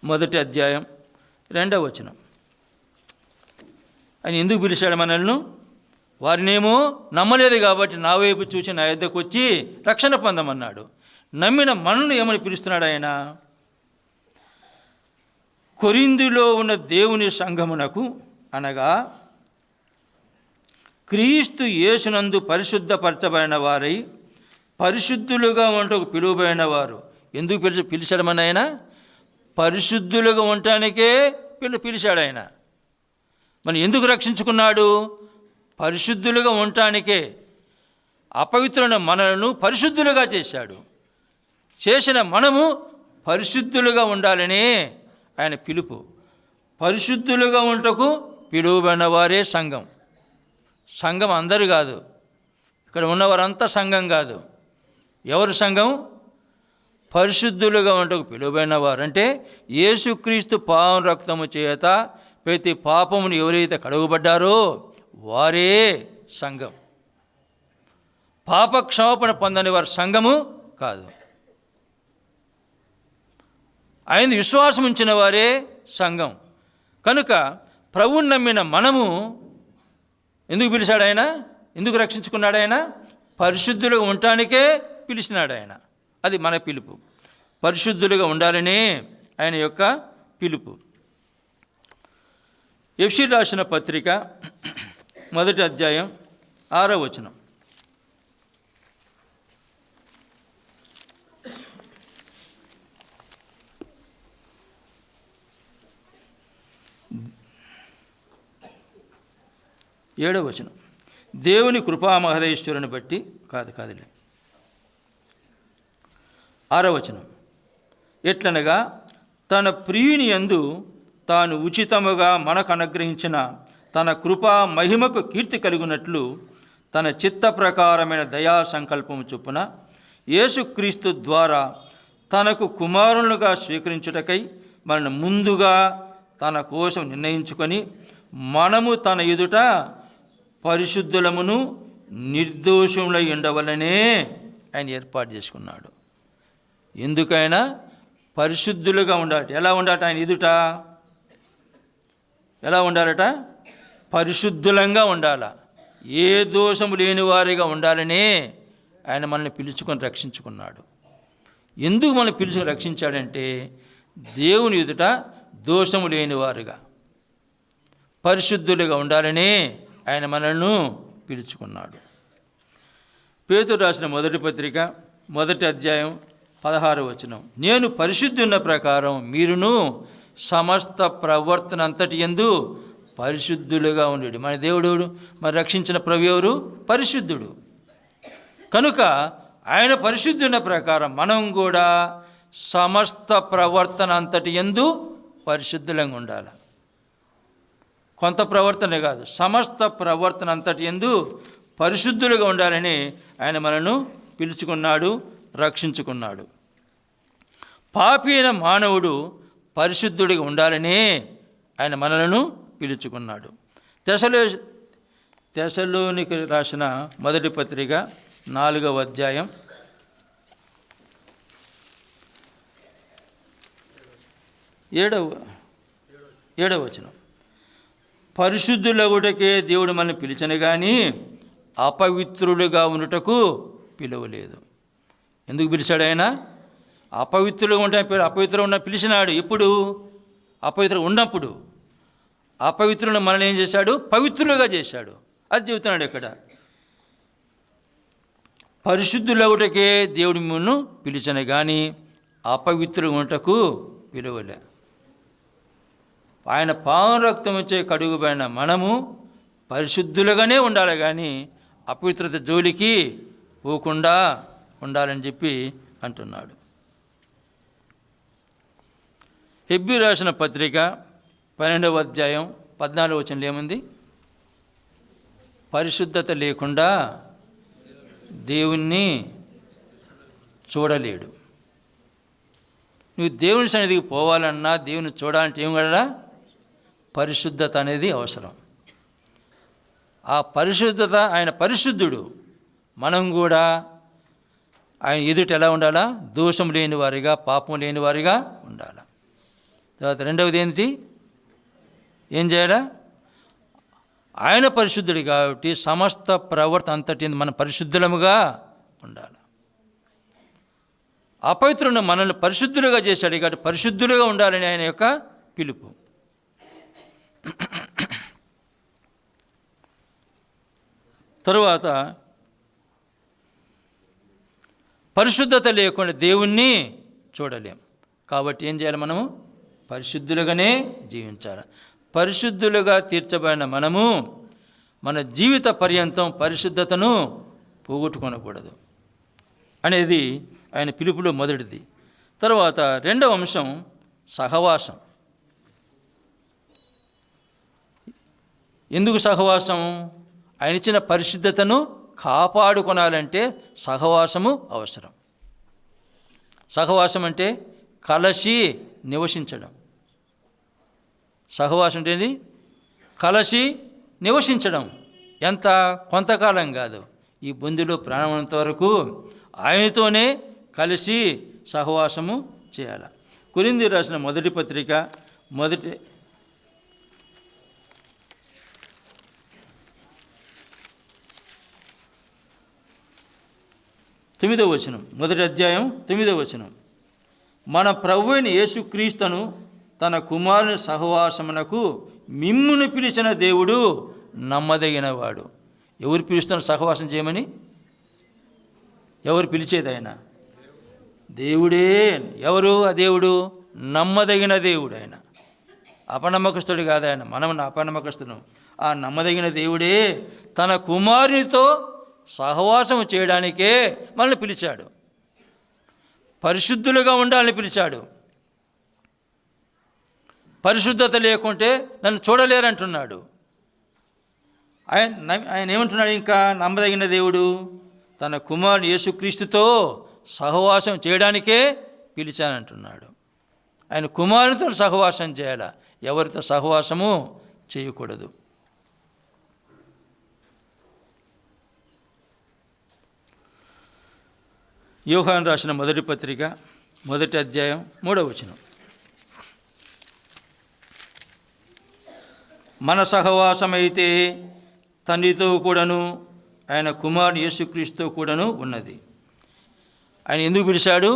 1వ అధ్యాయం 2వ వచనం. ఆయన ఎందుకు పిలిచాడు మనల్ని? వారినేమో నమ్మలేదు కాబట్టి నా వైపు చూసి నా యొద్దకు వచ్చి రక్షణ పొందమన్నాడు. నమ్మిన మనల్ని ఏమని పిలుస్తున్నాడు ఆయన? కొరింథీలో ఉన్న దేవుని సంఘమునకు, అనగా క్రీస్తు యేసునందు పరిశుద్ధపరచబడిన వారై పరిశుద్ధులుగా ఉండటకు పిలువబడిన వారు. ఎందుకు పిలిచాడు మన ఆయన? పరిశుద్ధులుగా ఉండటానికే పిలిచాడు ఆయన. మనం ఎందుకు రక్షించుకున్నాడు? పరిశుద్ధులుగా ఉండటానికే. అపవిత్రులైన మనలను పరిశుద్ధులుగా చేశాడు. చేసిన మనము పరిశుద్ధులుగా ఉండాలని ఆయన పిలుపు. పరిశుద్ధులుగా ఉండటకు పిలువబడిన వారే సంఘం. సంఘం అందరూ కాదు, ఇక్కడ ఉన్నవారంతా సంఘం కాదు. ఎవరు సంఘం? పరిశుద్ధులుగా ఉండటకు పిలువబడిన వారు. అంటే యేసుక్రీస్తు పావన రక్తము చేత ప్రతి పాపమును ఎవరైతే కడుగబడ్డారో వారే సంఘం. పాపక్షమాపణ పొందని వారు సంఘము కాదు. ఆయన విశ్వాసం ఉంచిన వారే సంఘం. కనుక ప్రభువుని నమ్మిన మనము ఎందుకు పిలిచాడు ఆయన? ఎందుకు రక్షించుకున్నాడు ఆయన? పరిశుద్ధులుగా ఉండటానికే పిలిచినాడు ఆయన. అది మన పిలుపు. పరిశుద్ధులుగా ఉండాలనే ఆయన యొక్క పిలుపు. ఎఫెసీయులకు రాసిన పత్రిక 1వ అధ్యాయం 6వ వచనం. ఏడవ వచనం. దేవుని కృపా మహదేశ్వరుని బట్టి కాదులే 6వ వచనం. ఎట్లనగా తన ప్రియుని యందు తాను ఉచితముగా మనకు అనుగ్రహించిన తన కృపా మహిమకు కీర్తి కలుగునట్లు తన చిత్త ప్రకారమైన దయా సంకల్పము చొప్పున యేసుక్రీస్తు ద్వారా తనకు కుమారులుగా స్వీకరించుటకై మనను ముందుగా తన కోసం నిర్ణయించుకొని మనము తన ఎదుట పరిశుద్ధులమును నిర్దోషములై ఉండవలనే ఆయన ఏర్పాటు చేసుకున్నాడు. ఎందుకైనా పరిశుద్ధులుగా ఉండాలి. ఎలా ఉండాలట? ఆయన ఎదుట ఎలా ఉండాలట? పరిశుద్ధులంగా ఉండాల. ఏ దోషము లేని వారిగా ఉండాలనే ఆయన మనల్ని పిలుచుకొని రక్షించుకున్నాడు. ఎందుకు మనల్ని పిలుచుకొని రక్షించాడంటే దేవుని ఎదుట దోషము లేని వారుగా పరిశుద్ధులుగా ఉండాలని ఆయన మనల్ని పిలుచుకున్నాడు. పేతురు రాసిన మొదటి పత్రిక 1వ అధ్యాయం 16వ వచనం. నేను పరిశుద్ధున్న ప్రకారం మీరును సమస్త ప్రవర్తన అంతటి యందు పరిశుద్ధులుగా ఉండేడు. మన దేవుడు మరి రక్షించిన ప్రభు ఎవరు? పరిశుద్ధుడు. కనుక ఆయన పరిశుద్ధున్న ప్రకారం మనం కూడా సమస్త ప్రవర్తన అంతటి యందు పరిశుద్ధులంగా ఉండాలి. కొంత ప్రవర్తనే కాదు, సమస్త ప్రవర్తన అంతటి యందు పరిశుద్ధులుగా ఉండాలని ఆయన మనను పిలుచుకున్నాడు, రక్షించుకున్నాడు. పాపి అయిన మానవుడు పరిశుద్ధుడిగా ఉండాలని ఆయన మనలను పిలుచుకున్నాడు. తెసలోనికి రాసిన మొదటి పత్రిక 4వ అధ్యాయం 7వ వచనం. పరిశుద్ధులగుటకే దేవుడు మనల్ని పిలిచను కానీ అపవిత్రులుగా ఉండుటకు పిలువలేదు. ఎందుకు పిలిచాడు ఆయన? అపవిత్రులుగా ఉంటే అపవిత్రులు ఉన్న పిలిచినాడు. ఎప్పుడు? అపవిత్రులు ఉన్నప్పుడు. అపవిత్రులను మనల్ని ఏం చేశాడు? పవిత్రులుగా చేశాడు. అది చెబుతున్నాడు ఇక్కడ. పరిశుద్ధులగుటకే దేవుడి మిమ్మల్ని పిలిచను కానీ అపవిత్రులుగా ఉండటకు పిలువలే. ఆయన పావన రక్తం వచ్చే కడుగుబడిన మనము పరిశుద్ధులుగానే ఉండాలి కానీ అపవిత్రత జోలికి పోకుండా ఉండాలని చెప్పి అంటున్నాడు. హెబ్రీ రాసిన పత్రిక 12వ అధ్యాయం 14వ వచనంలో ఏముంది? పరిశుద్ధత లేకుండా దేవుణ్ణి చూడలేడు. నువ్వు దేవుని సన్నిధికి పోవాలన్నా, దేవుని చూడాలంటే ఏం కదా? పరిశుద్ధత అనేది అవసరం. ఆ పరిశుద్ధత, ఆయన పరిశుద్ధుడు, మనం కూడా ఆయన ఎదుట ఎలా ఉండాలా? దోషం లేని వారిగా, పాపం లేని వారిగా ఉండాలి. తర్వాత రెండవది ఏంటి? ఏం చేయాలా? ఆయన పరిశుద్ధుడు కాబట్టి సమస్త ప్రవర్తన అంతటి మనం పరిశుద్ధులముగా ఉండాలి. అపవిత్రులను మనల్ని పరిశుద్ధులుగా చేశాడు కాబట్టి పరిశుద్ధులుగా ఉండాలని ఆయన యొక్క పిలుపు. తరువాత పరిశుద్ధత లేకుండా దేవుణ్ణి చూడలేం. కాబట్టి ఏం చేయాలి? మనము పరిశుద్ధులుగానే జీవించాలి. పరిశుద్ధులుగా తీర్చబడిన మనము మన జీవిత పర్యంతం పరిశుద్ధతను పోగొట్టుకోనకూడదు అనేది ఆయన పిలుపులో మొదటిది. తర్వాత రెండవ అంశం సహవాసం. ఎందుకు సహవాసం? ఆయన ఇచ్చిన పరిశుద్ధతను కాపాడుకోనాలంటే సహవాసము అవసరం. సహవాసం అంటే కలసి నివసించడం. సహవాసం అంటే కలసి నివసించడం. ఎంత? కొంతకాలం కాదు, ఈ బొందిలో ప్రాణమైనంత వరకు ఆయనతోనే కలిసి సహవాసము చేయాలి. కొరింథీయులకు రాసిన మొదటి పత్రిక 9వ వచనం, 1వ అధ్యాయం 9వ వచనం. మన ప్రభువైన యేసుక్రీస్తును తన కుమారుని సహవాసమునకు మిమ్మును పిలిచిన దేవుడు నమ్మదగినవాడు. ఎవరు పిలుస్తున్న సహవాసం చేయమని? ఎవరు పిలిచేది? ఆయన దేవుడే. ఎవరు ఆ దేవుడు? నమ్మదగిన దేవుడు. ఆయన అపనమ్మకస్తుడు కాదు. ఆయన మనం అపనమ్మకస్తులం. ఆ నమ్మదగిన దేవుడే తన కుమారునితో సహవాసం చేయడానికే మనల్ని పిలిచాడు. పరిశుద్ధులుగా ఉండాలని పిలిచాడు. పరిశుద్ధత లేకుంటే నన్ను చూడలేరంటున్నాడు. ఆయన ఏమంటున్నాడు? ఇంకా నమ్మదగిన దేవుడు తన కుమారుని యేసుక్రీస్తుతో సహవాసం చేయడానికే పిలిచానంటున్నాడు. ఆయన కుమారునితో సహవాసం చేయాల, ఎవరితో సహవాసము చేయకూడదు. యోహాను రాసిన మొదటి పత్రిక 1వ అధ్యాయం 3వ వచనం. మన సహవాసమైతే తండ్రితో కూడాను ఆయన కుమారుని యేసుక్రీస్తుతో కూడాను ఉన్నది. ఆయన ఎందుకు పిలిచాడు?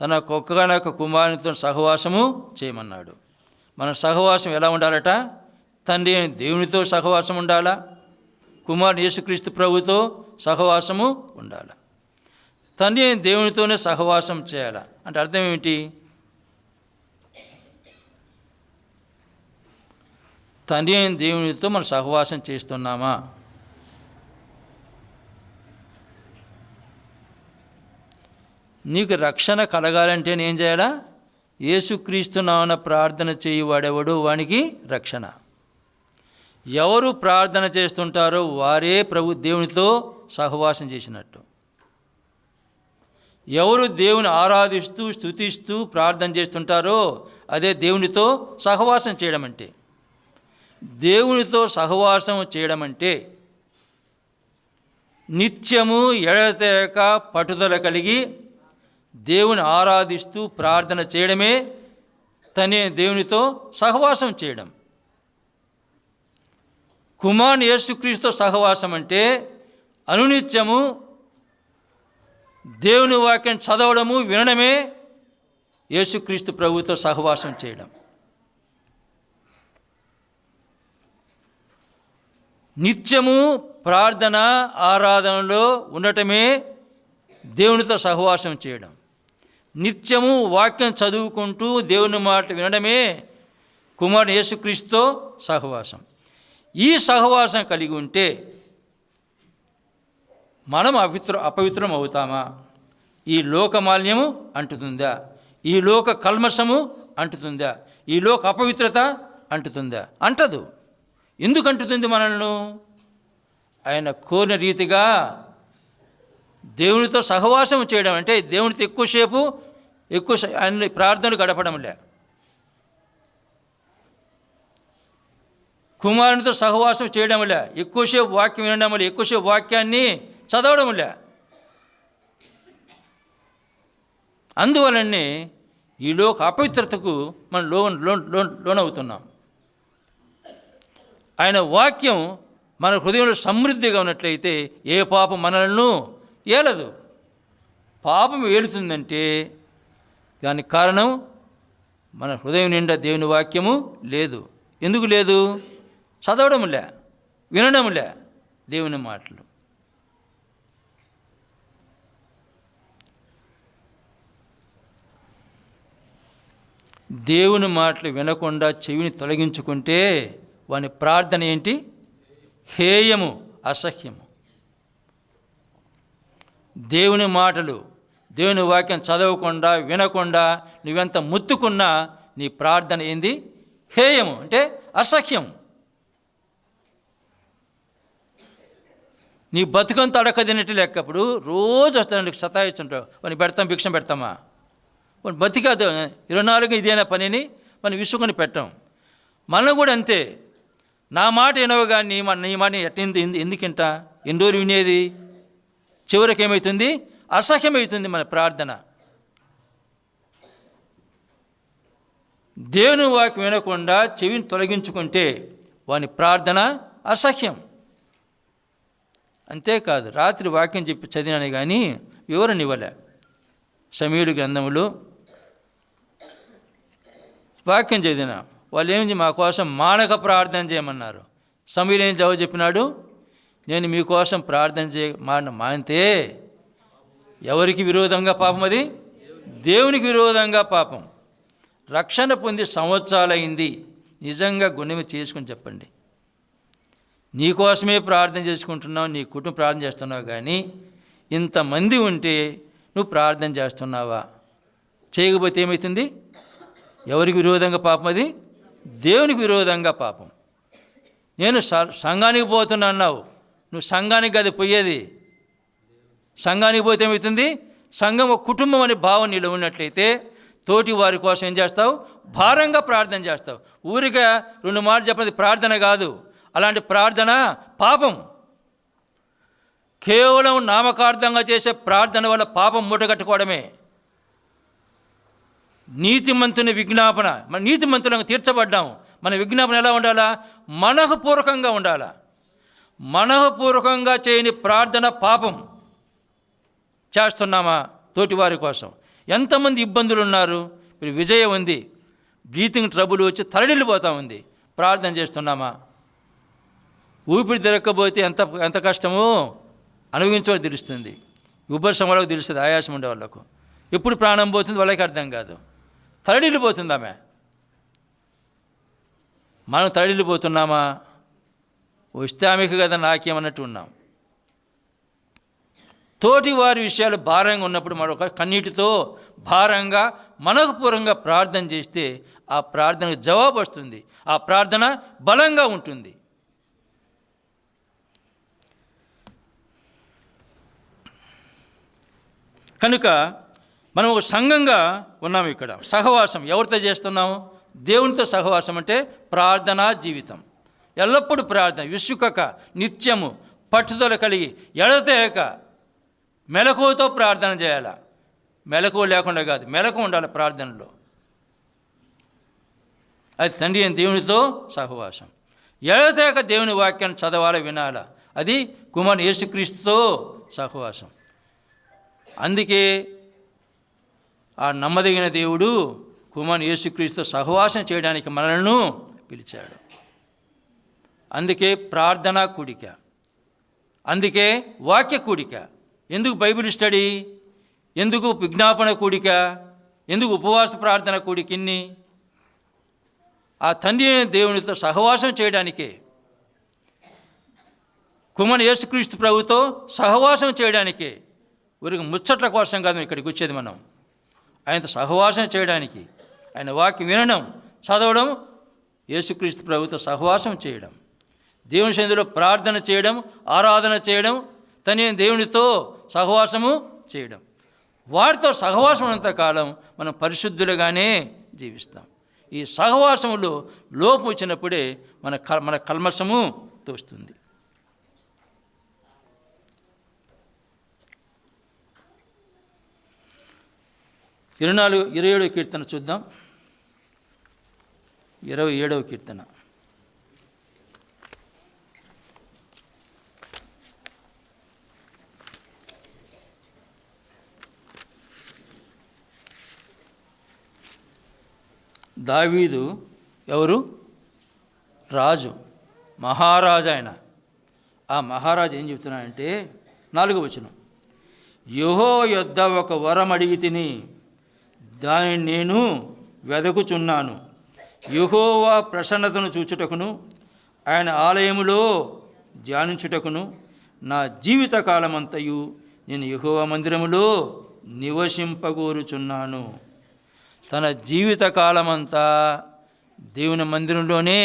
తన ఒక్కగానొక్క కుమారునితో సహవాసము చేయమన్నాడు. మన సహవాసం ఎలా ఉండాలట? తండ్రి అయిన దేవునితో సహవాసం ఉండాలా, కుమారుని యేసుక్రీస్తు ప్రభుతో సహవాసము ఉండాలి. తండ్రి అయిన దేవునితోనే సహవాసం చేయాలా అంటే అర్థం ఏమిటి? తండ్రి అయిన దేవునితో మనం సహవాసం చేస్తున్నామా? నీకు రక్షణ కలగాలంటే ఏం చేయాలా? యేసుక్రీస్తు నామమున ప్రార్థన చేయువాడెవడు వానికి రక్షణ. ఎవరు ప్రార్థన చేస్తుంటారో వారే ప్రభు దేవునితో సహవాసం చేసినట్టు. ఎవరు దేవుని ఆరాధిస్తూ స్తుతిస్తూ ప్రార్థన చేస్తుంటారో అదే దేవునితో సహవాసం చేయడం అంటే. దేవునితో సహవాసం చేయడం అంటే నిత్యము ఎడతెగక పట్టుదల కలిగి దేవుని ఆరాధిస్తూ ప్రార్థన చేయడమే తనే దేవునితో సహవాసం చేయడం. కుమారుని యేసుక్రీస్తుతో సహవాసం అంటే అనునిత్యము దేవుని వాక్యం చదవడము, వినడమే యేసుక్రీస్తు ప్రభువుతో సహవాసం చేయడం. నిత్యము ప్రార్థన ఆరాధనలో ఉండటమే దేవునితో సహవాసం చేయడం. నిత్యము వాక్యం చదువుకుంటూ దేవుని మాట వినడమే కుమారుని యేసుక్రీస్తుతో సహవాసం. ఈ సహవాసం కలిగి ఉంటే మనం అపవిత్రం అవుతామా? ఈ లోక మాలిన్యము అంటుతుందా? ఈ లోక కల్మషము అంటుతుందా? ఈ లోక అపవిత్రత అంటుతుందా? అంటదు. ఎందుకు అంటుతుంది మనల్ని? ఆయన కోరిన రీతిగా దేవునితో సహవాసం చేయడం అంటే దేవునితో ఎక్కువ ఆయన ప్రార్థనలు గడపడంలే. కుమారునితో సహవాసం చేయడం లే, ఎక్కువసేపు వాక్యం వినడం లే, ఎక్కువసేపు వాక్యాన్ని చదవడం లే. అందువలనే ఈ లోక అపవిత్రతకు మనం లోనవుతున్నాం. ఆయన వాక్యం మన హృదయంలో సమృద్ధిగా ఉన్నట్లయితే ఏ పాపం మనలను ఏలదు. పాపం ఏలుతుందంటే దానికి కారణం మన హృదయం నిండా దేవుని వాక్యము లేదు. ఎందుకు లేదు? చదవడంలే, వినడంలే దేవుని మాటలు. దేవుని మాటలు వినకుండా చెవిని తొలగించుకుంటే వాని ప్రార్థన ఏంటి? హేయము, అసహ్యము. దేవుని మాటలు, దేవుని వాక్యం చదవకుండా వినకుండా నువ్వెంత ముత్తుకున్నా నీ ప్రార్థన ఏంది? హేయము, అంటే అసహ్యం. నీ బతుకంత అడక తిన్నట్టు లెక్కప్పుడు రోజు వస్తాను సతాయిస్తుంటావు. వాడిని పెడతాం, భిక్షం పెడతామా? వాడిని బతికాదు 24 ఇదేనా పనిని మనం విసుకొని పెట్టాం. మనం కూడా అంతే. నా మాట వినవుగా నీ మాట ఎందుకింట? ఎన్ని రోజులు వినేది? చివరికి ఏమవుతుంది? అసహ్యమవుతుంది మన ప్రార్థన. దేవుని వాక్యం వినకుండా చెవిని తొలగించుకుంటే వాని ప్రార్థన అసహ్యం. అంతేకాదు, రాత్రి వాక్యం చెప్పి చదివినాను కానీ వివరణ ఇవ్వలే. సమూయేలు గ్రంథములో వాక్యం చదివిన వాళ్ళు ఏమి మా కోసం మానక ప్రార్థన చేయమన్నారు. సమూయేలు ఏం జవాబు చెప్పినాడు? నేను మీకోసం ప్రార్థన మానితే ఎవరికి విరోధంగా పాపం? అది దేవునికి విరోధంగా పాపం. రక్షణ పొంది సంవత్సరాలైంది. నిజంగా గుణమి చేసుకుని చెప్పండి. నీకోసమే ప్రార్థన చేసుకుంటున్నావు, నీ కుటుంబం ప్రార్థన చేస్తున్నావు, కానీ ఇంతమంది ఉంటే నువ్వు ప్రార్థన చేస్తున్నావా? చేయకపోతే ఏమవుతుంది? ఎవరికి విరోధంగా పాపం? అది దేవునికి విరోధంగా పాపం. నేను సంఘానికి పోతున్నా అన్నావు, నువ్వు సంఘానికి అది పోయేది. సంఘానికి పోతే ఏమవుతుంది? సంఘం ఒక కుటుంబం అనే భావం నీలో ఉన్నట్లయితే తోటి వారి కోసం ఏం చేస్తావు? భారంగా ప్రార్థన చేస్తావు. ఊరిగా 2 మాటలు చెప్పినది ప్రార్థన కాదు. అలాంటి ప్రార్థన పాపం. కేవలం నామకార్థంగా చేసే ప్రార్థన వల్ల పాపం మూటగట్టుకోవడమే. నీతిమంతుని విజ్ఞాపన, మన నీతిమంతులను తీర్చబడ్డాము. మన విజ్ఞాపన ఎలా ఉండాలా? మనఃపూర్వకంగా ఉండాలా. మనఃపూర్వకంగా చేయని ప్రార్థన పాపం. చేస్తున్నామా తోటివారి కోసం? ఎంతమంది ఇబ్బందులు ఉన్నారు. ఇప్పుడు విజయం ఉంది, బ్రీతింగ్ ట్రబుల్ వచ్చి తరలిపోతూ ఉంది. ప్రార్థన చేస్తున్నామా? ఊపిరి తిరగకపోతే ఎంత కష్టమో అనుభవించే తెలుస్తుంది. ఉబ్బసం వాళ్ళకు తెలుస్తుంది, ఆయాసం ఉండే వాళ్ళకు. ఎప్పుడు ప్రాణం పోతుంది వాళ్ళకి అర్థం కాదు. తరలిపోతుంది ఆమె. మనం తరలిపోతున్నామా? వస్తే ఆమెకు కదా నాకేమన్నట్టు ఉన్నాం. తోటి వారి విషయాలు భారంగా ఉన్నప్పుడు మరొక కన్నీటితో భారంగా మనఃపూర్వకంగా ప్రార్థన చేస్తే ఆ ప్రార్థనకు జవాబు వస్తుంది. ఆ ప్రార్థన బలంగా ఉంటుంది. కనుక మనం ఒక సంఘంగా ఉన్నాము. ఇక్కడ సహవాసం ఎవరితో చేస్తున్నాము? దేవునితో సహవాసం అంటే ప్రార్థనా జీవితం. ఎల్లప్పుడూ ప్రార్థన, విసుకక నిత్యము పట్టుదల కలిగి ఎడతెగక మెలకువతో ప్రార్థన చేయాలి. మెలకువ లేకుండా కాదు, మెలకు ఉండాలి ప్రార్థనలో. అది తండ్రి అయిన దేవునితో సహవాసం. ఎడతెగక దేవుని వాక్యాన్ని చదవాలి, వినాలి. అది కుమారుని యేసుక్రీస్తుతో సహవాసం. అందుకే ఆ నమ్మదగిన దేవుడు కుమారుని యేసుక్రీస్తుతో సహవాసం చేయడానికి మనలను పిలిచాడు. అందుకే ప్రార్థనా కూడిక, అందుకే వాక్య కూడిక. ఎందుకు బైబిల్ స్టడీ? ఎందుకు విజ్ఞాపన కూడిక? ఎందుకు ఉపవాస ప్రార్థన కూడిక? ఇన్ని ఆ తండ్రి అయిన దేవునితో సహవాసం చేయడానికే, కుమారుని యేసుక్రీస్తు ప్రభుతో సహవాసం చేయడానికే. ఊరికి ముచ్చట్ల కోసం కాదు ఇక్కడికి వచ్చేది. మనం ఆయనతో సహవాసం చేయడానికి, ఆయన వాక్యం వినడం, చదవడం, యేసుక్రీస్తు ప్రభుతో సహవాసం చేయడం, దేవుని సన్నిధిలో ప్రార్థన చేయడం, ఆరాధన చేయడం, తన దేవునితో సహవాసము చేయడం. వారితో సహవాసం ఉన్నంతకాలం మనం పరిశుద్ధులుగానే జీవిస్తాం. ఈ సహవాసములో లోపం వచ్చినప్పుడే మన కల్మషము తోస్తుంది. 27వ కీర్తన చూద్దాం. 27వ కీర్తన. దావీదు ఎవరు? రాజు, మహారాజు ఆయన. ఆ మహారాజు ఏం చెప్తున్నాడంటే 4వ వచనం, యెహోవా యొద్ద ఒక వరం అడిగి తిని దానిని నేను వెదకుచున్నాను. యెహోవా ప్రసన్నతను చూచుటకును ఆయన ఆలయములో ధ్యానించుటకును నా జీవిత కాలమంతయు నేను యెహోవా మందిరములో నివసింపగోరుచున్నాను. తన జీవిత కాలమంతా దేవుని మందిరంలోనే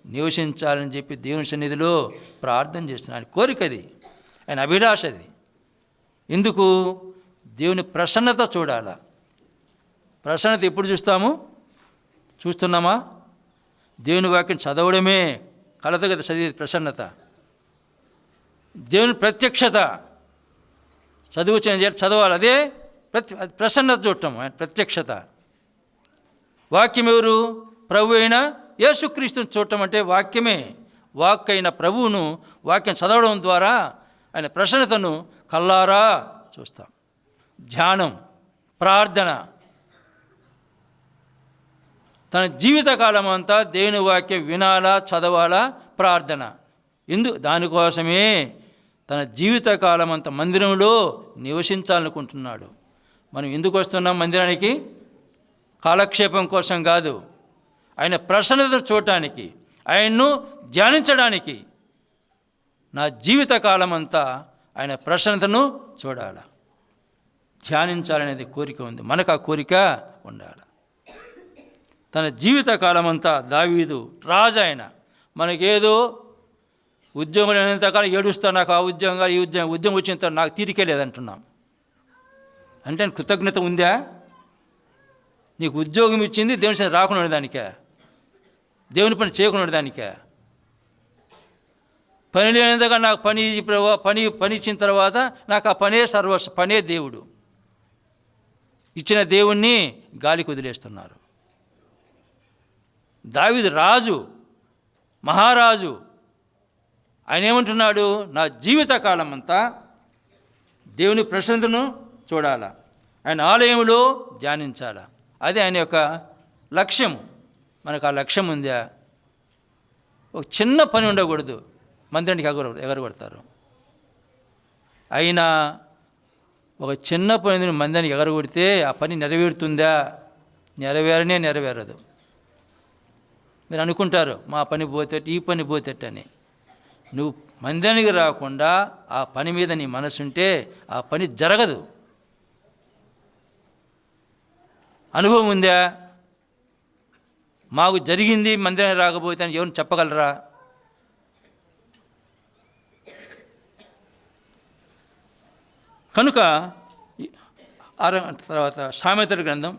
నివసించాలని చెప్పి దేవుని సన్నిధిలో ప్రార్థన చేస్తున్నాడు. కోరికది, ఆయన అభిలాష అది. ఎందుకు? దేవుని ప్రసన్నత చూడాలా. ప్రసన్నత ఎప్పుడు చూస్తున్నామా? దేవుని వాక్యం చదవడమే కలత కదా చదివేది ప్రసన్నత. దేవుని ప్రత్యక్షత చదవాలి, అదే ప్రసన్నత చూడటం, ఆయన ప్రత్యక్షత. వాక్యం ఎవరు? ప్రభు అయిన యేసుక్రీస్తుని చూడటం అంటే వాక్యమే. వాక్ అయిన ప్రభువును వాక్యం చదవడం ద్వారా ఆయన ప్రసన్నతను కల్లారా చూస్తాం. ధ్యానం, ప్రార్థన, తన జీవితకాలం అంతా దేవుని వాక్యం వినాలా, చదవాలా, ప్రార్థన. దానికోసమే తన జీవితకాలం అంతా మందిరంలో నివసించాలనుకుంటున్నాడు. మనం ఎందుకు వస్తున్నాం మందిరానికి? కాలక్షేపం కోసం కాదు, ఆయన ప్రసన్నత చూడటానికి, ఆయన్ను ధ్యానించడానికి. నా జీవితకాలం అంతా ఆయన ప్రసన్నతను చూడాలి, ధ్యానించాలనేది కోరిక ఉంది. మనకు ఆ కోరిక ఉండాలి. తన జీవితకాలం అంతా దావీదు రాజు ఆయన. మనకేదో ఉద్యోగం లేనంతకాలం ఏడుస్తా, నాకు ఆ ఉద్యోగం కాదు, ఈ ఉద్యోగం వచ్చిన తర్వాత నాకు తీరికే లేదంటున్నాం. అంటే కృతజ్ఞత ఉందా? నీకు ఉద్యోగం ఇచ్చింది దేవుని సన్నిధికి రాకుండా ఉండడానికే, దేవుని పని చేయకుండా ఉండడానికే. పని లేనంతగా నాకు పని ఇచ్చిన తర్వాత నాకు ఆ పనే దేవుడు. ఇచ్చిన దేవుణ్ణి గాలికి వదిలేస్తున్నారు. దావీదు రాజు, మహారాజు. ఆయన ఏమంటున్నాడు? నా జీవితకాలం అంతా దేవుని ప్రసన్నతను చూడాలా, ఆయన ఆలయంలో ధ్యానించాలా. అది ఆయన యొక్క లక్ష్యం. మనకు ఆ లక్ష్యం ఉందా? ఒక చిన్న పని ఉండకూడదు, మందిరానికి ఎగరగొడతారు. అయినా ఒక చిన్న పని మందిరానికి ఎగరగొడితే ఆ పని నెరవేరుతుందా? నెరవేరదు. మీరు అనుకుంటారు మా పని పోతేట, ఈ పని పోతేట అని. నువ్వు మందిరానికి రాకుండా ఆ పని మీద నీ మనసుంటే ఆ పని జరగదు. అనుభవం ఉందా? మాకు జరిగింది మందిరానికి రాకపోతే అని ఎవరిని చెప్పగలరా? కనుక తర్వాత సామెతల గ్రంథం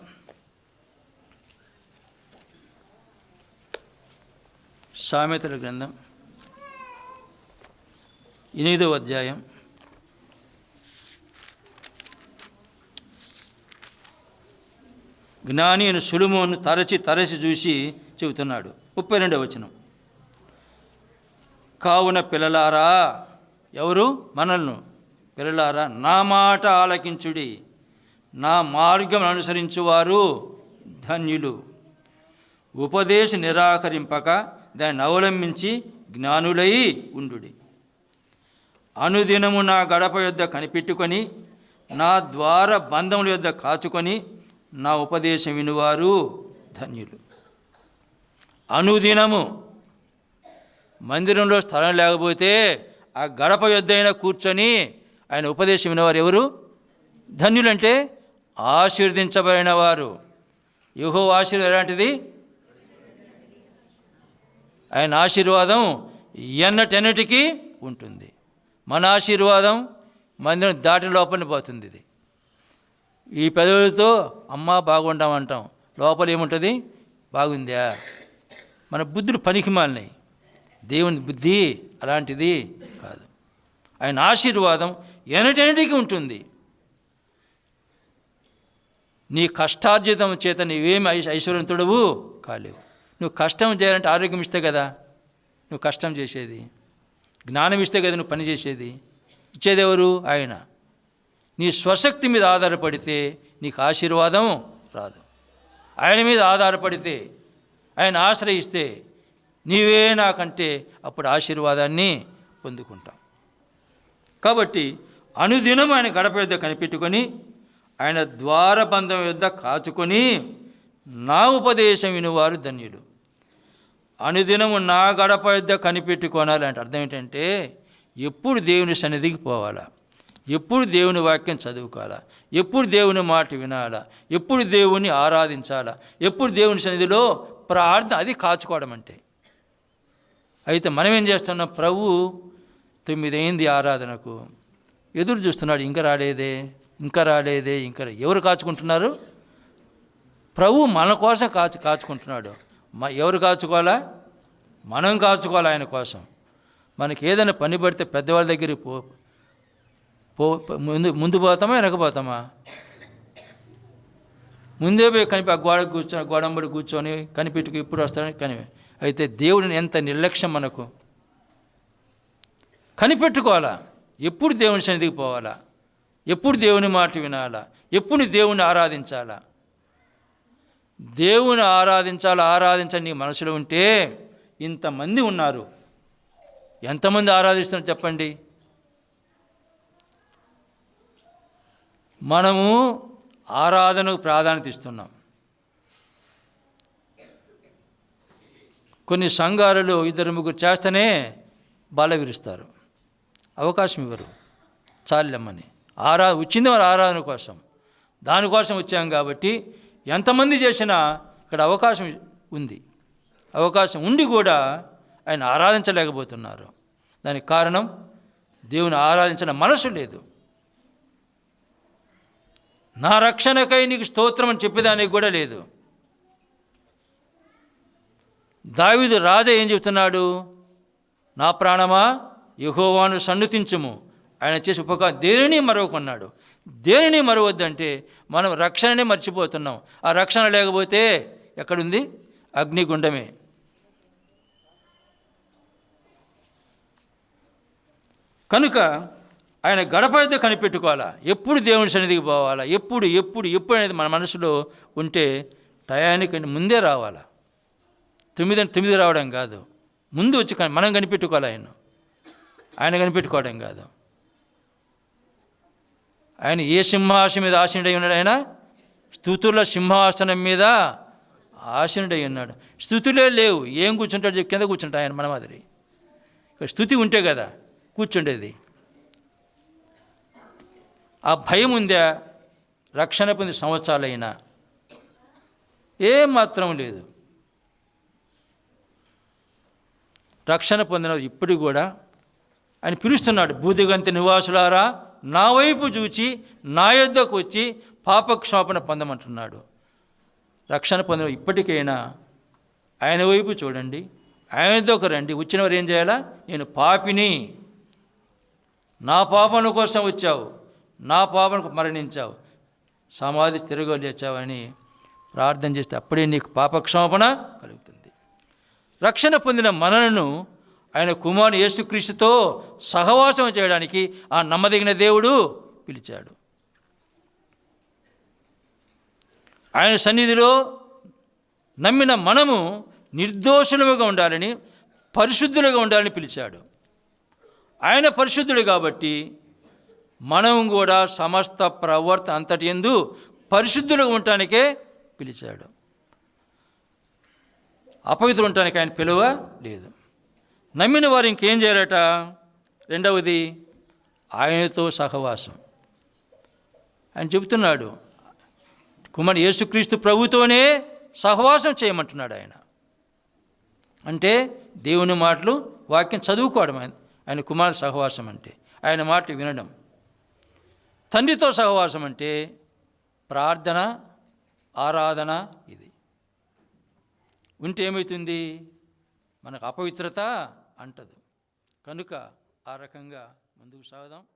8వ అధ్యాయం 32 జ్ఞాని అయిన సొలొమోను తరచి చూసి చెబుతున్నాడు. 32వ వచనం, కావున పిల్లలారా, ఎవరు? మనల్ని. పిల్లలారా, నా మాట ఆలకించుడి, నా మార్గం అనుసరించువారు ధన్యులు. ఉపదేశ నిరాకరింపక దాన్ని అవలంబించి జ్ఞానులై ఉండుడి. అనుదినము నా గడప యొద్ద కనిపెట్టుకొని నా ద్వార బంధముల యొద్ద కాచుకొని నా ఉపదేశం వినువారు ధన్యులు. అనుదినము మందిరంలో స్థలం లేకపోతే ఆ గడప యొద్దైనా కూర్చొని ఆయన ఉపదేశం వినేవారు ఎవరు? ధన్యులంటే ఆశీర్వదించబడిన వారు. యెహోవా ఆశీర్వాదం ఎలాంటిది? ఆయన ఆశీర్వాదం ఎన్నటెన్నటికీ ఉంటుంది. మన ఆశీర్వాదం మందిరం దాటి లోపలిని పోతుంది. ఇది ఈ పెదవులతో అమ్మ బాగుంటామంటాం, లోపల ఏముంటుంది? బాగుందా? మన బుద్ధులు పనికిమాలినాయి. దేవుని బుద్ధి అలాంటిది కాదు. ఆయన ఆశీర్వాదం ఎనటెనటికి ఉంటుంది. నీ కష్టార్జితం చేత నీవేమి ఐశ్వర్యంతుడవు కాలేవు. నువ్వు కష్టం చేయాలంటే ఆరోగ్యం ఇస్తే కదా నువ్వు కష్టం చేసేది, జ్ఞానం ఇస్తే కదా నువ్వు పని చేసేది. ఇచ్చేది ఎవరు? ఆయన. నీ స్వశక్తి మీద ఆధారపడితే నీకు ఆశీర్వాదం రాదు. ఆయన మీద ఆధారపడితే, ఆయన ఆశ్రయిస్తే నీవే నాకంటే అప్పుడు ఆశీర్వాదాన్ని పొందుకుంటాం. కాబట్టి అనుదినం ఆయన గడప యొద్ద కనిపెట్టుకొని, ఆయన ద్వారబంధం యొద్ద కాచుకొని, నా ఉపదేశం వినువారు ధన్యులు. అనుదినము నా గడప యొద్ద కనిపెట్టుకోనాలి అంటే అర్థం ఏంటంటే, ఎప్పుడు దేవుని సన్నిధికి పోవాలా, ఎప్పుడు దేవుని వాక్యం చదువుకోవాలా, ఎప్పుడు దేవుని మాట వినాలా, ఎప్పుడు దేవుని ఆరాధించాలా, ఎప్పుడు దేవుని సన్నిధిలో ప్రార్థన, అది కాచుకోవడం అంటే. అయితే మనం ఏం చేస్తున్నాం? ప్రభు 9 అయింది ఆరాధనకు, ఎదురు చూస్తున్నాడు, ఇంకా రాలేదే, ఇంకా రాలేదే, ఇంకా ఎవరు కాచుకుంటున్నారు? ప్రభు మన కోసం కాచుకుంటున్నాడు. ఎవరు కాచుకోవాలా? మనం కాచుకోవాలి ఆయన కోసం. మనకి ఏదైనా పని పడితే పెద్దవాళ్ళ దగ్గరికి ముందు పోతామా వెనకపోతామా? ముందే పోయి ఆ గోడంబడి కూర్చొని కనిపెట్టుకు ఇప్పుడు వస్తాడని అయితే దేవుడిని ఎంత నిర్లక్ష్యం మనకు. కనిపెట్టుకోవాలా, ఎప్పుడు దేవుని సన్నిధికి పోవాలా, ఎప్పుడు దేవుని మాట వినాలా, ఎప్పుడు దేవుని ఆరాధించాలా. దేవుని ఆరాధించాలి నీ మనసులో ఉంటే, ఇంతమంది ఉన్నారు, ఎంతమంది ఆరాధిస్తున్నారు చెప్పండి? మనము ఆరాధనకు ప్రాధాన్యత ఇస్తున్నాం. కొన్ని సంఘాలలో 2-3 చేస్తేనే బల విరుస్తారు, అవకాశం ఇవ్వరు. చాలమ్మని వచ్చింది వారు ఆరాధన కోసం, దానికోసం వచ్చాం కాబట్టి ఎంతమంది చేసినా ఇక్కడ అవకాశం ఉంది. అవకాశం ఉండి కూడా ఆయన ఆరాధించలేకపోతున్నారు. దానికి కారణం దేవుని ఆరాధించిన మనసు లేదు. నా రక్షణకై నీకు స్తోత్రం అని చెప్పేదానికి కూడా లేదు. దావీదు రాజా ఏం చెబుతున్నాడు? నా ప్రాణమా యెహోవాను సన్నుతించుము, ఆయన చేసి ఉపకారం దేనిని మరవకున్నాడు. దేనిని మరవద్దంటే మనం రక్షణనే మర్చిపోతున్నాం. ఆ రక్షణ లేకపోతే ఎక్కడుంది? అగ్నిగుండమే. కనుక ఆయన గడప యొద్ద కనిపెట్టుకోవాలా, ఎప్పుడు దేవుని సన్నిధికి పోవాలా, ఎప్పుడు ఎప్పుడు ఎప్పుడు అనేది మన మనసులో ఉంటే టయానికి ముందే రావాలా. 9 రావడం కాదు, ముందు వచ్చి మనం కనిపెట్టుకోవాలి. ఆయన కనిపెట్టుకోవడం కాదు. ఆయన ఏ సింహాసనం మీద ఆసీనుడై ఉన్నాడు? ఆయన స్తుతుల సింహాసనం మీద ఆసీనుడై ఉన్నాడు. స్తుతులే లేవు, ఏం కూర్చుంటాడు? కింద కూర్చుంటాడు ఆయన మన మాదిరి. స్తుతి ఉంటే కదా కూర్చుండేది. ఆ భయం ఉందా? రక్షణ పొంది సంవత్సరాలైనా ఏమాత్రం లేదు. రక్షణ పొందిన ఇప్పుడు కూడా ఆయన పిలుస్తున్నాడు, భూదిగంత నివాసులారా నా వైపు చూచి నా యొద్దకు వచ్చి పాపక్షమాపణ పొందమంటున్నాడు. రక్షణ పొందిన ఇప్పటికైనా ఆయన వైపు చూడండి, ఆయన యొద్దకు రండి. వచ్చిన వారు ఏం చేయాలా? నేను పాపిని, నా పాపల కోసం వచ్చావు, నా పాపను మరణించావు, సమాధి తిరగ లేచావని ప్రార్థన చేస్తే అప్పుడే నీకు పాపక్షమాపణ కలుగుతుంది. రక్షణ పొందిన మనలను ఆయన కుమారుని యేసుక్రీస్తుతో సహవాసం చేయడానికి ఆ నమ్మదగిన దేవుడు పిలిచాడు. ఆయన సన్నిధిలో నమ్మిన మనము నిర్దోషులుగా ఉండాలని, పరిశుద్ధులుగా ఉండాలని పిలిచాడు. ఆయన పరిశుద్ధుడు కాబట్టి మనం కూడా సమస్త ప్రవర్తన అంతటి యందు పరిశుద్ధులుగా ఉండటానికే పిలిచాడు. అపవిత్రులు ఉండటానికి ఆయన పిలువ లేదు. నమ్మిన వారు ఇంకేం చేయాలట? రెండవది ఆయనతో సహవాసం. ఆయన చెబుతున్నాడు, కుమారుడు యేసుక్రీస్తు ప్రభుతోనే సహవాసం చేయమంటున్నాడు ఆయన. అంటే దేవుని మాటలు, వాక్యం చదువుకోవడం ఆయన కుమారుడు సహవాసం అంటే, ఆయన మాటలు వినడం. తండ్రితో సహవాసం అంటే ప్రార్థన, ఆరాధన. ఇది ఉంటే ఏమవుతుంది? మనకు అపవిత్రత అంటదు. కనుక ఆ రకంగా ముందుకు సాగుదాం.